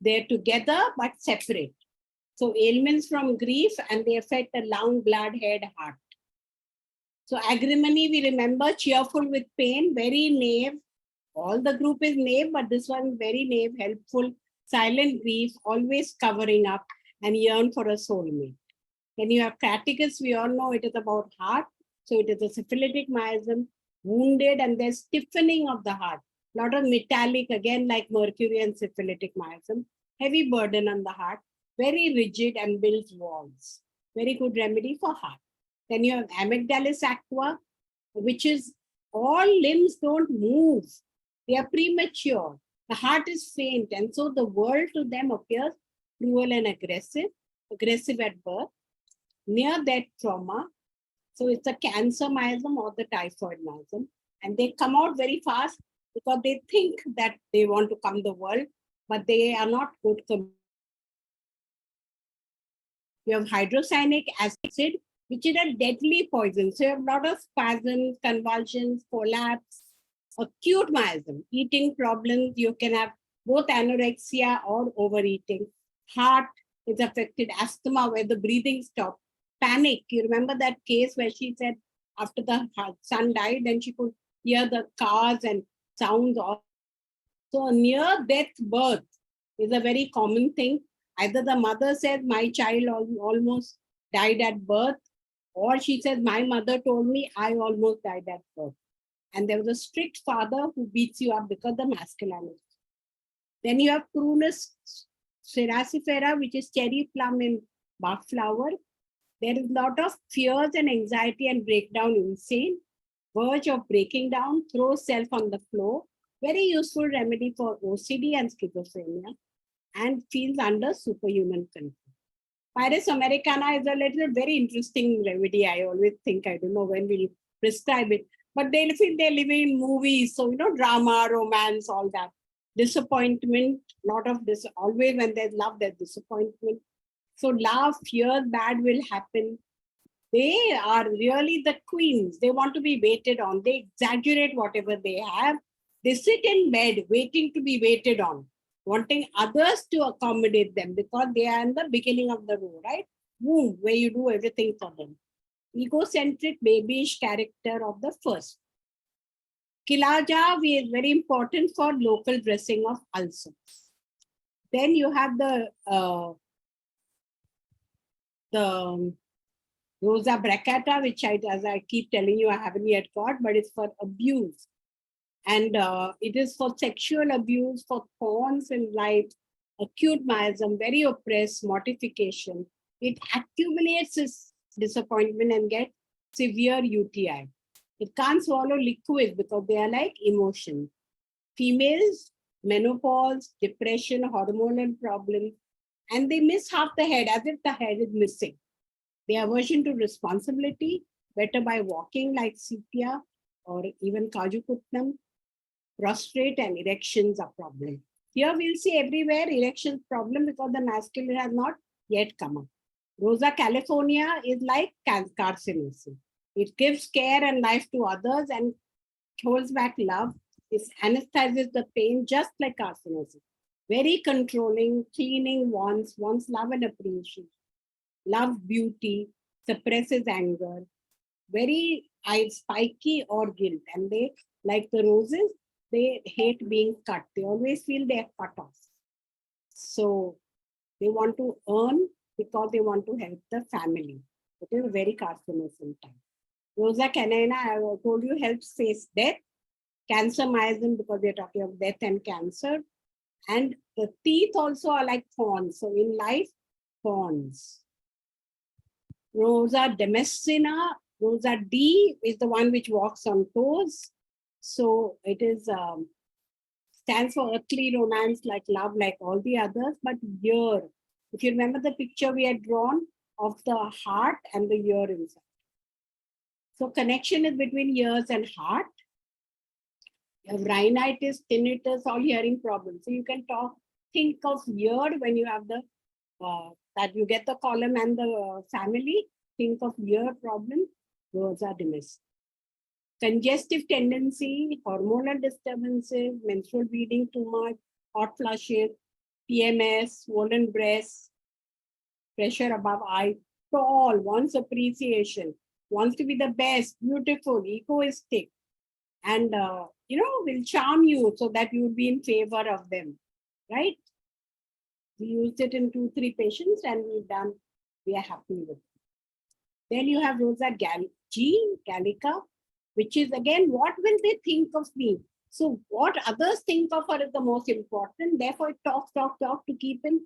They're together, but separate. So ailments from grief, and they affect the lung, blood, head, heart. So agrimony, we remember, cheerful with pain, very knave. All the group is knave, but this one very knave, helpful, silent grief, always covering up and yearn for a soulmate. Then you have catechus, we all know it is about heart. So it is a syphilitic miasm, wounded, and there's stiffening of the heart. A lot of metallic, again, like mercury and syphilitic miasm, heavy burden on the heart, very rigid and builds walls. Very good remedy for heart. Then you have amygdalis aqua, which is all limbs don't move. They are premature. The heart is faint, and so the world to them appears cruel and aggressive at birth, near-death trauma. So it's a cancer miasm or the typhoid miasm. And they come out very fast because they think that they want to come the world, but they are not good. You have hydrocyanic acid, which is a deadly poison. So you have a lot of spasms, convulsions, collapse, acute miasm, eating problems. You can have both anorexia or overeating. Heart is affected, asthma where the breathing stops. Panic. You remember that case where she said after the son died, then she could hear the cars and sounds. So a near-death birth is a very common thing. Either the mother said, my child almost died at birth, Or she says, my mother told me I almost died at birth. And there was a strict father who beats you up because of the masculinity. Then you have Prunus ceracifera, which is cherry plum in Bach flower. There is a lot of fears and anxiety and breakdown, insane, verge of breaking down, throw self on the floor. Very useful remedy for OCD and schizophrenia, and feels under superhuman control. Pyrus americana is a little very interesting remedy. I always think, I don't know when we'll prescribe it, but they feel they live in movies. So, drama, romance, all that. Disappointment, lot of this, always when there's love, there's disappointment. So love, fear, bad will happen. They are really the queens. They want to be waited on. They exaggerate whatever they have. They sit in bed waiting to be waited on, wanting others to accommodate them because they are in the beginning of the row, right? Womb, where you do everything for them. Egocentric, babyish character of the first. Kilaja is very important for local dressing of ulcers. Then you have the Rosa bracata, which as I keep telling you, I haven't yet got, but it's for abuse. And it is for sexual abuse, for thorns in life, acute miasm, very oppressed, mortification. It accumulates this disappointment and gets severe UTI. It can't swallow liquids because they are like emotion. Females, menopause, depression, hormonal problems, and they miss half the head, as if the head is missing. Their aversion to responsibility, better by walking like sepia or even Kajuputnam. Prostrate and erections are problem. Here we'll see everywhere erections problem because the masculine has not yet come up. Rosa California is like carcinosin. It gives care and life to others and holds back love. It anesthetizes the pain just like carcinosin. Very controlling, cleaning, wants love and appreciation. Love beauty, suppresses anger. Very spiky or guilt. And they, like the roses, they hate being cut. They always feel they are cut off. So they want to earn because they want to help the family. It is a very carcinosin type. Rosa canina, I told you, helps face death. Cancer myasm, because we are talking of death and cancer. And the teeth also are like thorns. So in life, thorns. Rosa Damascena, Rosa D is the one which walks on toes. So it is stands for earthly romance, like love, like all the others, but ear. If you remember the picture we had drawn of the heart and the ear inside. So connection is between ears and heart. You have rhinitis, tinnitus, all hearing problems. So you can think of ear when you have the that you get the column and the family. Think of ear problem. Those are domestic. Congestive tendency, hormonal disturbances, menstrual bleeding too much, hot flushes, PMS, swollen breasts, pressure above eye, tall, wants appreciation, wants to be the best, beautiful, egoistic, and will charm you so that you will be in favor of them, right? We used it in 2-3 patients and we are happy with it. Then you have Rosa Gallica, which is again, what will they think of me? So what others think of her is the most important. Therefore, talk to keep in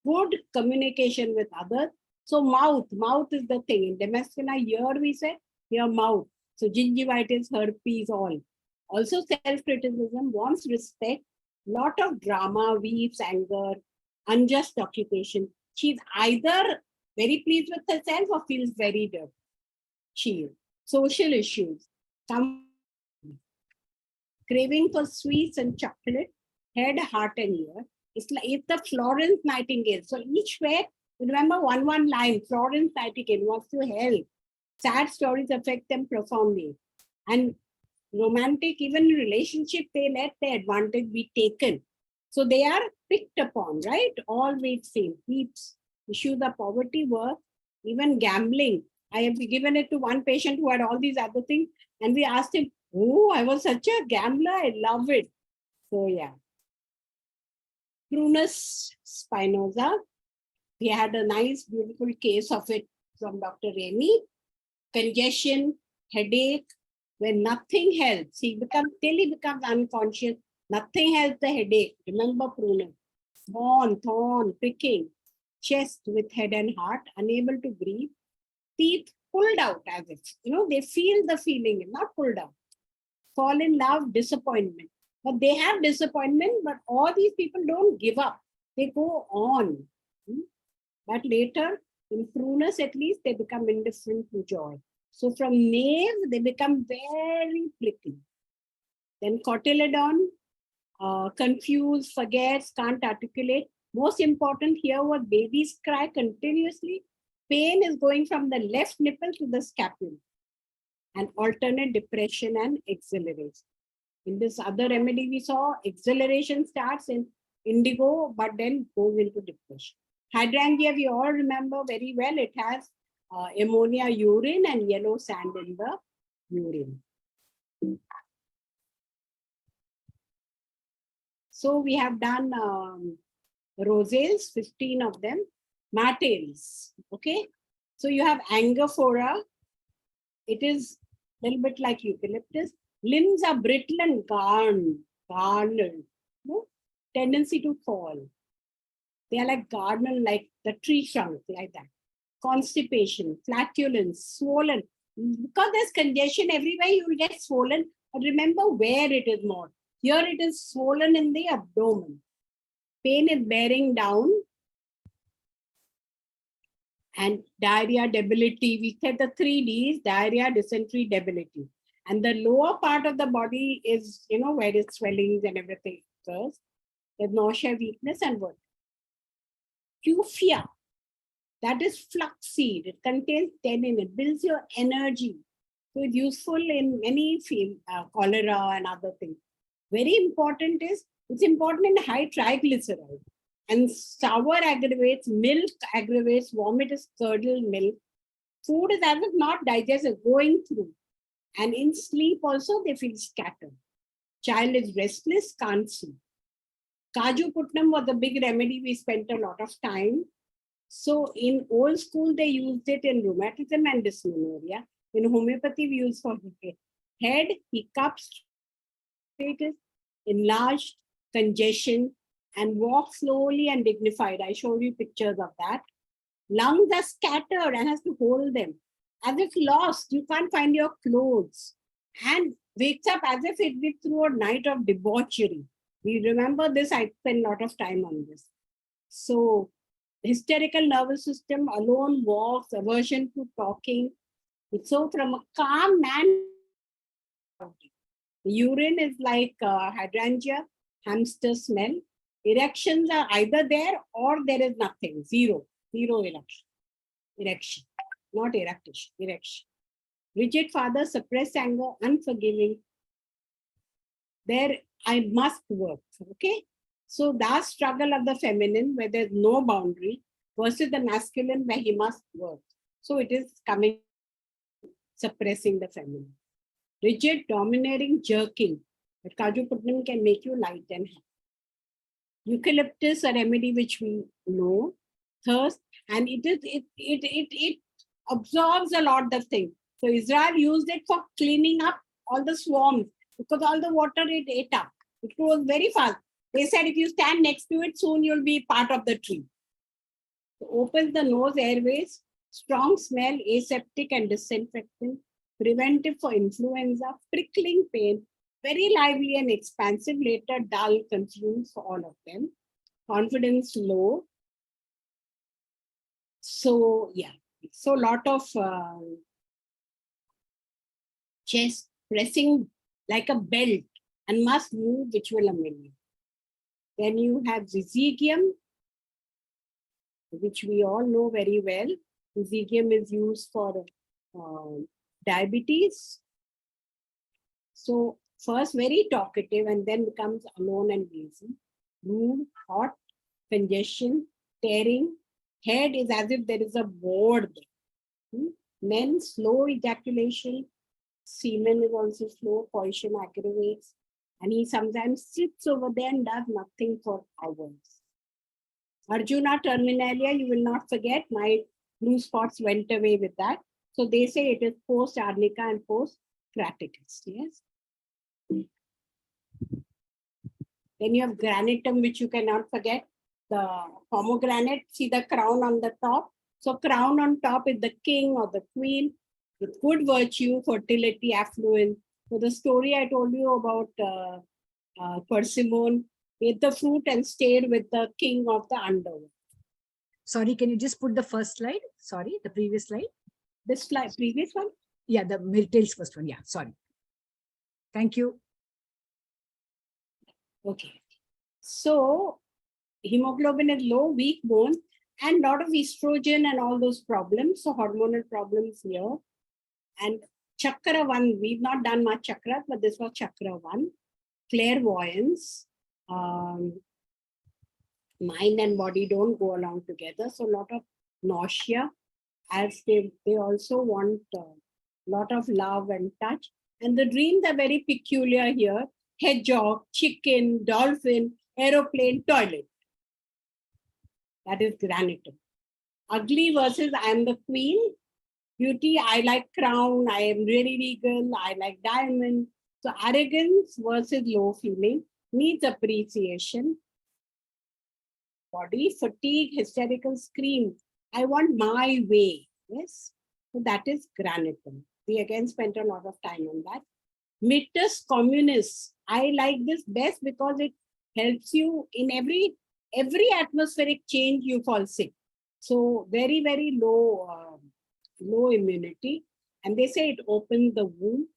good communication with others. So mouth is the thing. In Damascena, ear we said, here mouth. So gingivitis, herpes, all. Also self-criticism, wants respect, lot of drama, weeps, anger, unjust occupation. She's either very pleased with herself or feels very dirty. She social issues, craving for sweets and chocolate, head, heart, and ear. It's like the Florence Nightingale. So each way, remember one line, Florence Nightingale wants to help. Sad stories affect them profoundly. And romantic, even relationship, they let their advantage be taken. So they are picked upon, right? Always same. Keeps issues of poverty, work, even gambling. I have given it to one patient who had all these other things. And we asked him, oh, I was such a gambler. I love it. So yeah. Prunus spinosa. We had a nice, beautiful case of it from Dr. Remy. congestion, headache, when nothing helps, he becomes unconscious, nothing helps the headache. Remember pruning, thorn, pricking, chest with head and heart, unable to breathe, teeth pulled out as if, they feel the feeling, not pulled out. Fall in love, disappointment. But they have disappointment, but all these people don't give up. They go on. But later, in pruners at least, they become indifferent to joy. So from knave, they become very prickly. Then cotyledon, confused, forgets, can't articulate. Most important here was babies cry continuously. Pain is going from the left nipple to the scapula. And alternate depression and exhilaration. In this other remedy we saw, exhilaration starts in indigo, but then goes into depression. Hydrangea, we all remember very well, it has ammonia urine and yellow sand in the urine. So we have done roses, 15 of them, martels, okay? So you have Angophora. It is a little bit like eucalyptus. Limbs are brittle and garnered, tendency to fall. They are like garnered, like the tree trunk, like that. Constipation, flatulence, swollen. Because there's congestion everywhere, you will get swollen. But remember where it is more. Here it is swollen in the abdomen. Pain is bearing down. And diarrhea, debility. We said the 3 Ds, diarrhea, dysentery, debility. And the lower part of the body is, where it's swellings and everything occurs. There's nausea, weakness, and what? Cufia. That is flaxseed. It contains tannin. It builds your energy. So it's useful in many fields, cholera and other things. Very important is, it's important in high triglyceride. And sour aggravates, milk aggravates, vomit is curdled milk. Food is as if not digested, going through. And in sleep also, they feel scattered. Child is restless, can't sleep. Kaju putnam was a big remedy. We spent a lot of time. So in old school, they used it in rheumatism and dysmenorrhea. In homeopathy, we use for head, hiccups, enlarged, congestion, and walk slowly and dignified. I showed you pictures of that. Lungs are scattered and has to hold them. As if lost, you can't find your clothes. And wakes up as if it went through a night of debauchery. We remember this, I spent a lot of time on this. So, hysterical nervous system, alone walks, aversion to talking. So from a calm man, the urine is like hydrangea, hamster smell. Erections are either there or there is nothing, zero erection, not eructation, erection. Rigid father, suppressed anger, unforgiving. There I must work, okay? So that struggle of the feminine where there's no boundary versus the masculine where he must work. So it is coming, suppressing the feminine. Rigid, domineering, jerking. But Kaju Putnam can make you light and happy. Eucalyptus, a remedy which we know. Thirst, and it absorbs a lot of things. So Israel used it for cleaning up all the swarms because all the water it ate up. It goes very fast. They said if you stand next to it, soon you'll be part of the tree. So opens the nose airways, strong smell, aseptic and disinfectant, preventive for influenza, prickling pain, very lively and expansive, later dull, confused for all of them. Confidence low. So yeah, so a lot of chest pressing like a belt and must move, which will ameliorate. Then you have Zyzigium, which we all know very well. Zyzigium is used for diabetes. So first very talkative and then becomes alone and lazy. Mood, hot, congestion, tearing. Head is as if there is a board. Men, slow ejaculation. Semen is also slow. Position aggravates. And he sometimes sits over there and does nothing for hours. Arjuna terminalia, you will not forget. My blue spots went away with that. So they say it is post-arnica and post-craticus. Yes. Then you have granitum, which you cannot forget. The pomegranate, see the crown on the top. So crown on top is the king or the queen with good virtue, fertility, affluence. So the story I told you about Persimmon ate the fruit and stayed with the king of the underworld. Sorry, can you just put the first slide? Sorry, the previous slide. This slide, previous one? Yeah, the Miltail's first one. Yeah, sorry. Thank you. Okay. So hemoglobin is low, weak bone, and lot of estrogen and all those problems. So hormonal problems here. And chakra 1, we've not done much chakra, but this was chakra 1. Clairvoyance. Mind and body don't go along together. So a lot of nausea, as they also want a lot of love and touch. And the dreams are very peculiar here. Hedgehog, chicken, dolphin, aeroplane, toilet. That is granitum. Ugly versus I am the queen. Beauty, I like crown. I am really regal. I like diamond. So arrogance versus low feeling, needs appreciation. Body, fatigue, hysterical scream. I want my way. Yes. So that is granitum. We again spent a lot of time on that. Mitus communis. I like this best because it helps you in every atmospheric change. You fall sick. So very, very low, low immunity. And they say it opens the womb.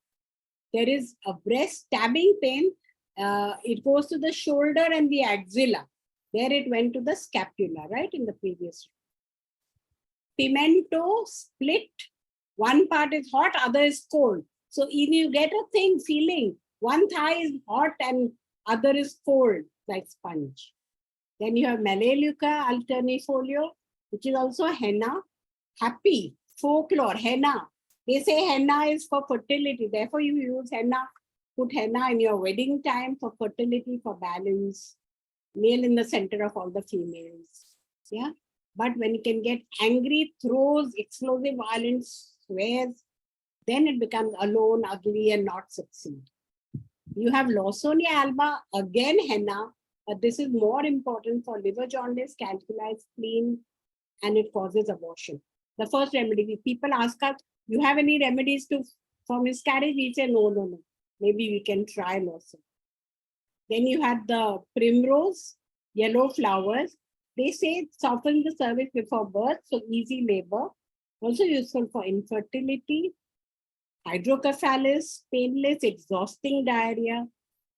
There is a breast stabbing pain. It goes to the shoulder and the axilla. There it went to the scapula, right, in the previous. Pimento split. One part is hot, other is cold. So if you get a thing feeling, one thigh is hot and other is cold, like sponge. Then you have Melaleuca alternifolio, which is also henna. Happy, folklore, henna. They say henna is for fertility. Therefore, you use henna, put henna in your wedding time for fertility, for balance. Male in the center of all the females. Yeah. But when you can get angry, throws, explosive violence, swears, then it becomes alone, ugly, and not succeed. You have Lawsonia alba, again henna, but this is more important for liver jaundice, calculi, spleen, and it causes abortion. The first remedy, people ask us, you have any remedies for miscarriage? We say, no. Maybe we can try Lawsonia. Then you had the primrose, yellow flowers. They say it softens the cervix before birth, so easy labor. Also useful for infertility, hydrocephalus, painless, exhausting diarrhea,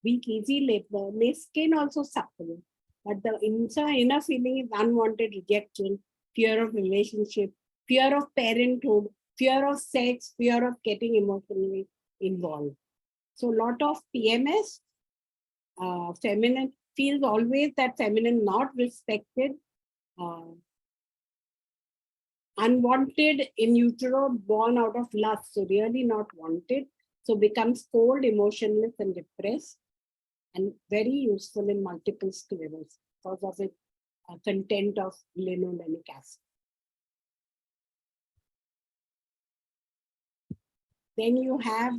weak, easy labor. May skin also supple, but the inner feeling is unwanted rejection, fear of relationship, fear of parenthood, fear of sex, fear of getting emotionally involved. So a lot of PMS, feminine, feels always that feminine not respected, unwanted in utero, born out of lust, so really not wanted, so becomes cold, emotionless, and depressed, and very useful in multiple sclerosis because of its content of linolenic acid. Then you have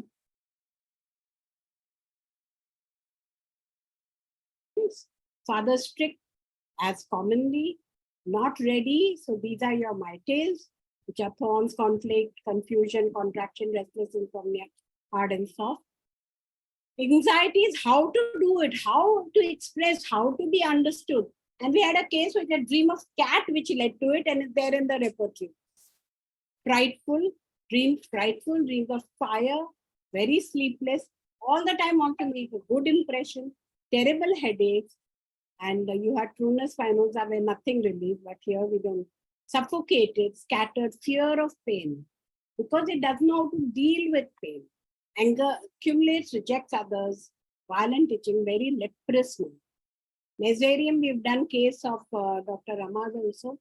father strict, as commonly, not ready. So these are your mites, which are thorns, conflict, confusion, contraction, restless, insomnia, hard and soft. Anxiety is how to do it, how to express, how to be understood. And we had a case with a dream of cat, which led to it, and it's there in the repertoire. Frightful, dreams of fire, very sleepless, all the time want to make a good impression, terrible headaches, and you had prunus spinosa where nothing relieved, but here we don't. Suffocated, scattered, fear of pain, because it doesn't know how to deal with pain. Anger accumulates, rejects others, violent itching, very leprous. Mesarium, we've done case of Dr. Ramaz also.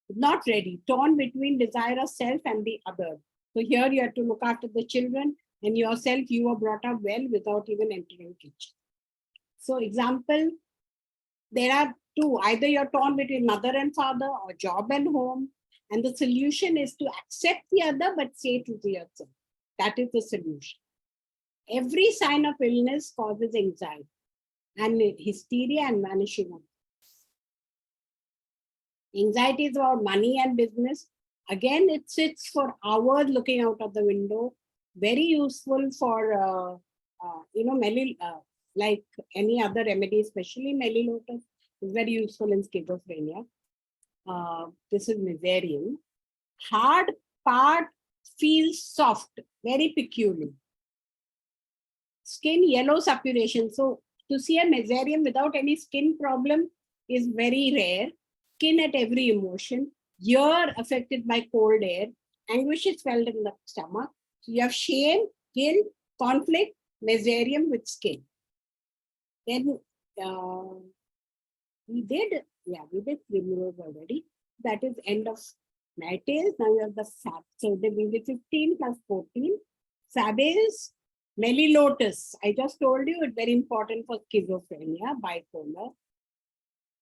Not ready, torn between desire of self and the other. So here you have to look after the children and yourself, you were brought up well without even entering kitchen. So example, there are two, either you're torn between mother and father or job and home, And the solution is to accept the other, but say to yourself. That is the solution. Every sign of illness causes anxiety and hysteria and vanishing of. Anxiety is about money and business. Again, it sits for hours looking out of the window. Very useful for, like any other remedy, especially melilotus, is very useful in schizophrenia. This is Miserium. Hard part feels soft, very peculiar. Skin yellow suppuration. So to see a Miserium without any skin problem is very rare. Skin at every emotion. Ear affected by cold air. Anguish is felt in the stomach. So you have shame, guilt, conflict, Miserium with skin. Then we did primrose already. That is end of nightingale. Now you have the fab. So we did 15 plus 14. Sabes, melilotus. I just told you it's very important for schizophrenia, bipolar.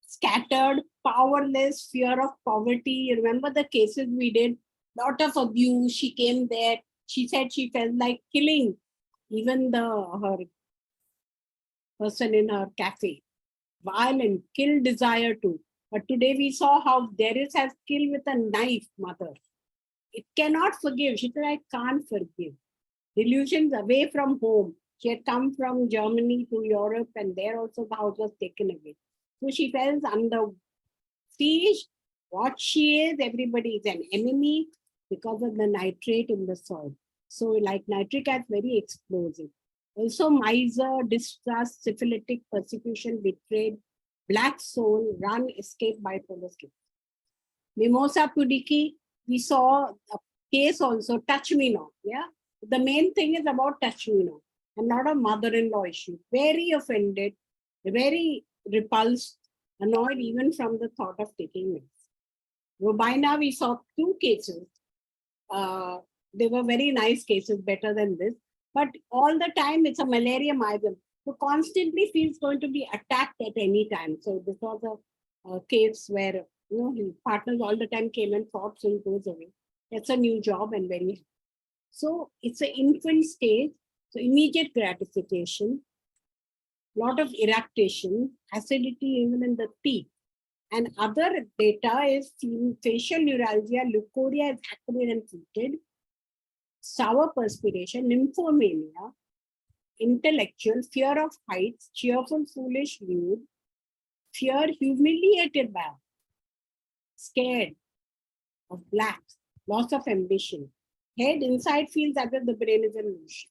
Scattered, powerless, fear of poverty. You remember the cases we did? Lot of abuse. She came there. She said she felt like killing even her person in her cafe. Violent, kill desire too. But today we saw how Darius has killed with a knife, mother. It cannot forgive. She said, I can't forgive. Delusions away from home. She had come from Germany to Europe, and there also the house was taken away. So she felt under siege. What she is, everybody is an enemy because of the nitrate in the soil. So like nitric acid, very explosive. Also miser, distrust, syphilitic, persecution, betrayed, black soul, run, escape, bipolar skin. Mimosa pudici, we saw a case also, touch me not. Yeah. The main thing is about touch me not. And not a mother-in-law issue. Very offended, very repulsed, annoyed even from the thought of taking meds. Robina, we saw 2 cases. They were very nice cases, better than this. But all the time, it's a malaria migrant who constantly feels going to be attacked at any time. So this was a case where his partners all the time came and fought, so he goes away. That's a new job and very. So it's an infant stage. So immediate gratification, lot of irritation, acidity even in the teeth. And other data is facial neuralgia, leukorrhea is acrid and fluted, sour perspiration, nymphomania, intellectual, fear of heights, cheerful, foolish, rude, fear, humiliated by, scared of blacks, loss of ambition. Head inside feels as if the brain is in motion.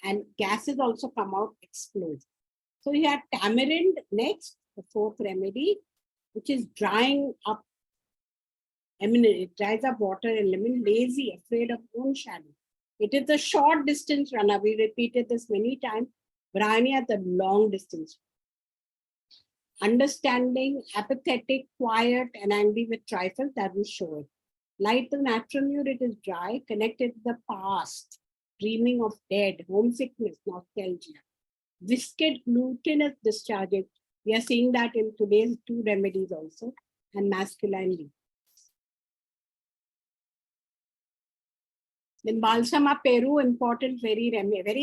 And gases also come out, explode. So you have tamarind next, the 4th remedy, which is drying up. It dries up water and lemon, lazy, afraid of own shadow. It is the short distance runner. We repeated this many times. Brahmia, the long distance. Understanding, apathetic, quiet, and angry with trifles, that will show it. Light the matrimure, it is dry, connected to the past, dreaming of dead, homesickness, nostalgia. Viscid, glutinous discharges. We are seeing that in today's 2 remedies also, and masculinely. Then Balsama Peru, important, very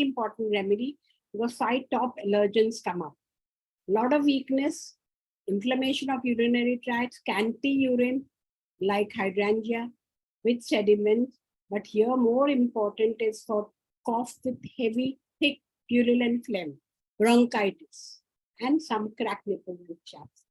important remedy, because 5 top allergens come up. A lot of weakness, inflammation of urinary tract, scanty urine, like hydrangea, with sediments. But here more important is for cough with heavy, thick, purulent phlegm, bronchitis, and some cracked nipples with chaps.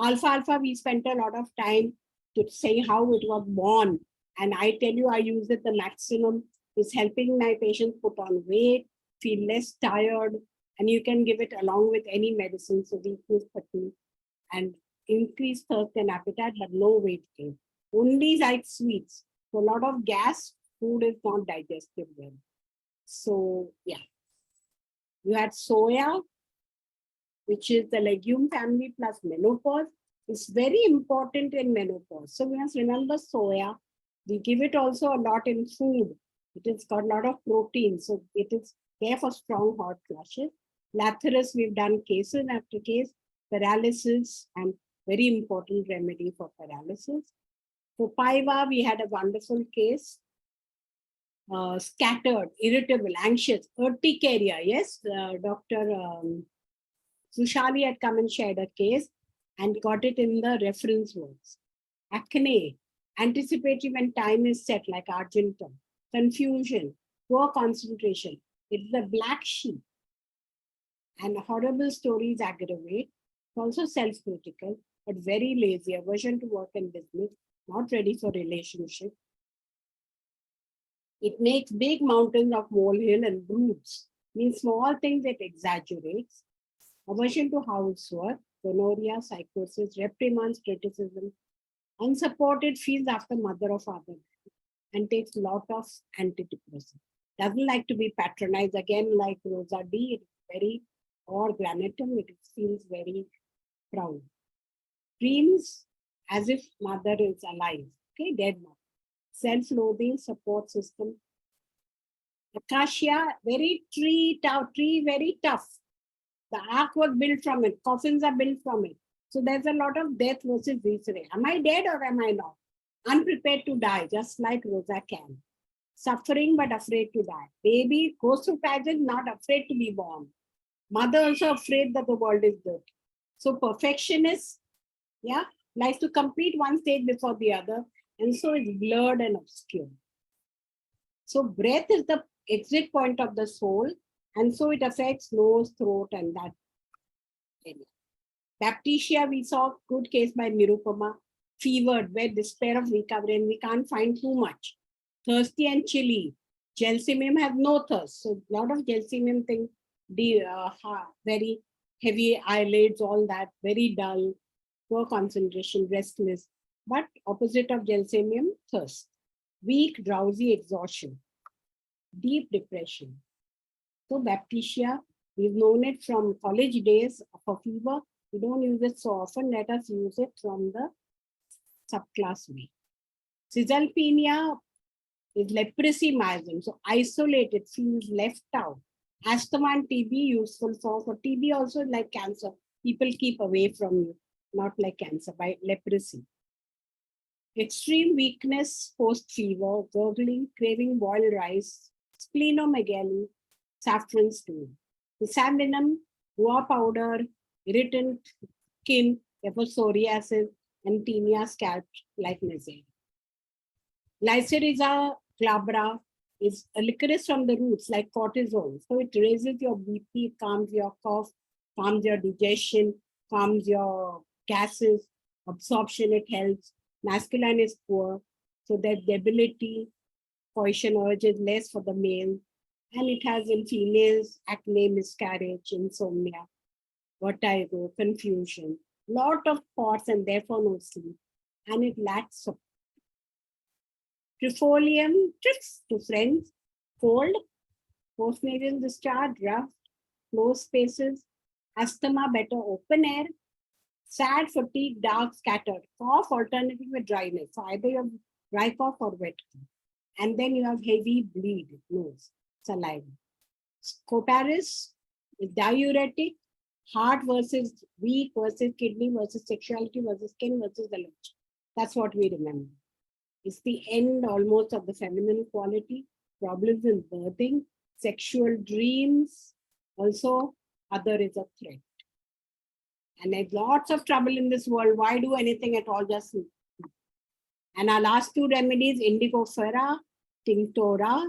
Alfalfa, we spent a lot of time to say how it was born. And I tell you, I use it the maximum. It's helping my patients put on weight, feel less tired, and you can give it along with any medicine, so weakness, fatigue, and increased thirst and appetite, but no weight gain. Only like sweets. So a lot of gas, food is not digested well. So yeah. You had soya, which is the legume family plus menopause. It's very important in menopause. So we must remember soya. We give it also a lot in food. It has got a lot of protein. So it is there for strong hot flushes. Lathyrus, we've done cases after case. Paralysis, and very important remedy for paralysis. For Paiva, we had a wonderful case. Scattered, irritable, anxious, urticaria. Yes, Dr. Sushali had come and shared a case and got it in the reference works. Acne, anticipatory when time is set, like Argentum. Confusion, poor concentration. It's the black sheep. And horrible stories aggravate. Also self-critical, but very lazy, aversion to work and business, not ready for relationship. It makes big mountains of molehill and broods. Means small things it exaggerates. Aversion to housework, gonorrhea, psychosis, reprimands, criticism, unsupported, feels after mother or father, and takes lot of antidepressants. Doesn't like to be patronized again like Rosidea. It's very, or granitum, it feels very proud. Dreams as if mother is alive, okay, dead mother. Self-loathing, support system. Acacia, very tree, very tough. The ark was built from it. Coffins are built from it. So there's a lot of death versus resurrection. Am I dead or am I not? Unprepared to die, just like Rosa can. Suffering but afraid to die. Baby goes through pageant, not afraid to be born. Mother also afraid that the world is dirty. So perfectionist, yeah, likes to complete one stage before the other. And so it's blurred and obscure. So breath is the exit point of the soul. And so it affects nose, throat, and that area. Baptisia, we saw good case by Nirupama. Fevered, where despair of recovery, and we can't find too much. Thirsty and chilly. Gelsemium has no thirst. So a lot of gelsemium thing, very heavy eyelids, all that, very dull, poor concentration, restless. But opposite of gelsemium, thirst. Weak, drowsy, exhaustion. Deep depression. So baptisia, we've known it from college days for fever. We don't use it so often. Let us use it from the subclass B. Caesalpinia is leprosy miasm. So isolated, feels left out. Asthma and TB useful for TB also like cancer. People keep away from you, not like cancer, by leprosy. Extreme weakness post fever, gurgling, craving boiled rice, splenomegaly, saffron stool. The sabinum, raw powder, irritant skin, therefore psoriasis, and tinea scalp like nasal. Lyceriza glabra is a licorice from the roots like cortisol. So it raises your BP, calms your cough, calms your digestion, calms your gases, absorption, it helps. Masculine is poor, so that debility, coition urge is less for the male. And it has in females acne, miscarriage, insomnia, vertigo, confusion, lot of thoughts and therefore no sleep. And it lacks support. Trifolium, trips to friends, cold, postnasal discharge, rough, closed spaces, asthma, better open air, sad, fatigue, dark, scattered, cough, alternative with dryness. So either you have dry cough or wet cough. And then you have heavy bleed, nose, saliva. Scoparis is diuretic, heart versus weak versus kidney versus sexuality versus skin versus allergy. That's what we remember. It's the end almost of the feminine quality, problems in birthing, sexual dreams, also other is a threat. And there's lots of trouble in this world. Why do anything at all? Just and our last two remedies, Indigofera, Tinctora.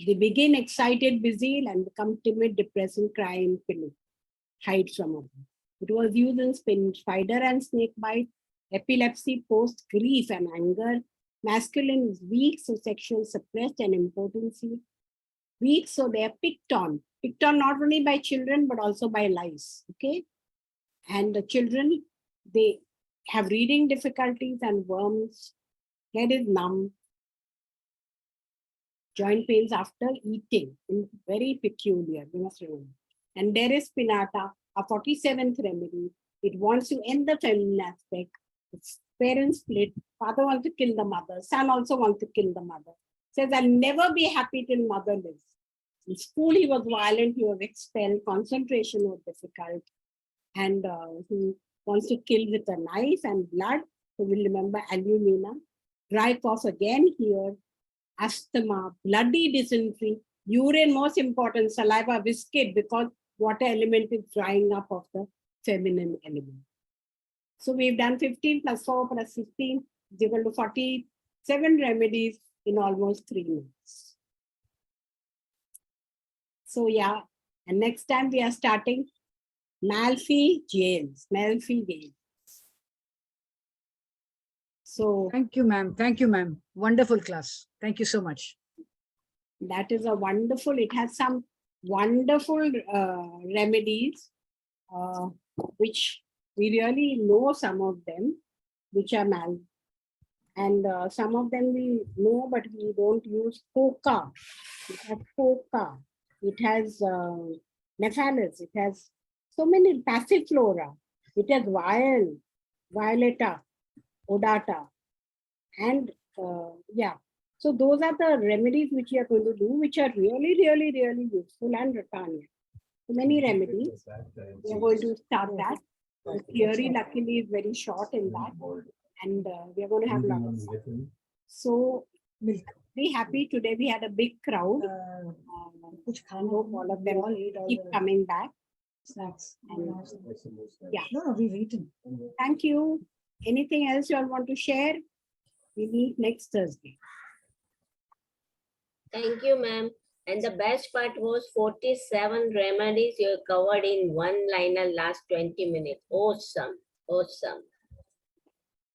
They begin excited, busy, and become timid, depressing, crying, pillow, hide from others. It was used in spider and snake bite, epilepsy, post grief and anger. Masculine is weak, so sexual suppressed, and impotency. Weak, so they are picked on. Picked on not only by children, but also by lice. Okay. And the children, they have reading difficulties and worms. Head is numb. Joint pains after eating, very peculiar, you must remember. And there is Spinata, a 47th remedy. It wants to end the feminine aspect. It's parents split. Father wants to kill the mother. Son also wants to kill the mother. Says, I'll never be happy till mother lives. In school, he was violent. He was expelled. Concentration was difficult. And he wants to kill with a knife and blood. So we'll remember alumina, dry cough again here, asthma, bloody dysentery, urine, most important, saliva viscid because water element is drying up of the feminine element. So we've done 15 plus 4 plus 15 is equal to 47 remedies in almost 3 months. So yeah, and next time we are starting Malfi James. So Thank you, ma'am. Thank you, ma'am. Wonderful class. Thank you so much. that is a wonderful, it has some wonderful remedies, which we really know some of them, which are mal. And some of them we know, but we don't use coca. It has coca. It has nephalis. It has so many passiflora. It has violeta, odata. And yeah, so those are the remedies which we are going to do, which are really, really, really useful and Ratanya. So many remedies. We are going to start that. The theory luckily is very short in that. And we are going to have a lot of fun. So very happy today. We had a big crowd. I hope all of them keep coming back. Snacks. And, yeah. No, we've eaten. Thank you. Anything else you all want to share? We meet next Thursday. Thank you, ma'am. And the best part was 47 remedies you covered in one liner last 20 minutes. Awesome. Awesome.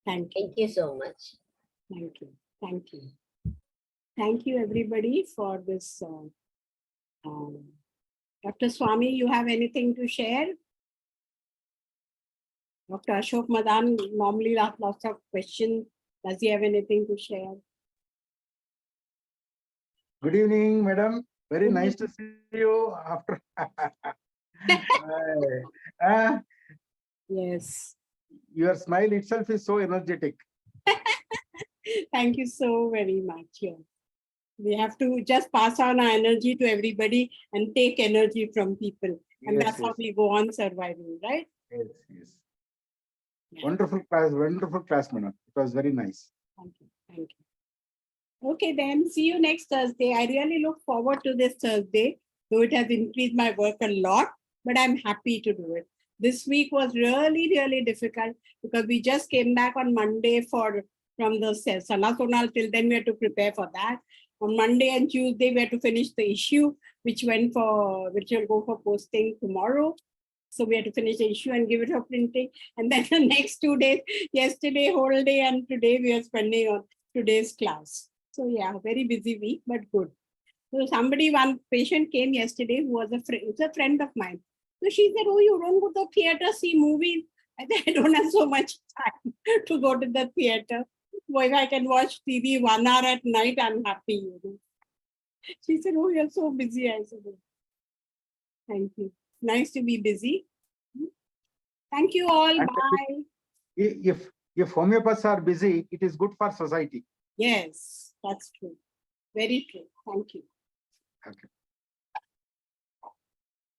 Thank you. Thank you so much. Thank you. Thank you. Thank you, everybody, for this. Dr. Swami, you have anything to share? Dr. Ashok Madan normally asks lots of questions. Does he have anything to share? Good evening, madam. Very Good nice to see you after. Yes. Your smile itself is so energetic. Thank you so very much. Yeah. We have to just pass on our energy to everybody and take energy from people. And Yes, that's how yes, we go on surviving, right? yes, yes. Yeah. Wonderful class, madam. It was very nice. Thank you. Thank you. Okay, then see you next Thursday. I really look forward to this Thursday, though it has increased my work a lot, but I'm happy to do it. This week was really, really difficult because we just came back on Monday from the Salah Sonal. Till then we had to prepare for that. On Monday and Tuesday we had to finish the issue, which will go for posting tomorrow. So we had to finish the issue and give it for printing. And then the next 2 days, yesterday whole day and today we are spending on today's class. So yeah, very busy week, but good. So one patient came yesterday who was a friend of mine. So she said, oh, you don't go to the theater, see movies. I said, I don't have so much time to go to the theater. Well, if I can watch TV 1 hour at night, I'm happy. She said, oh, you're so busy. I said, oh, thank you. Nice to be busy. Thank you all. And Bye. If homeopaths are busy, it is good for society. Yes, that's true. Very true. Thank you. Okay.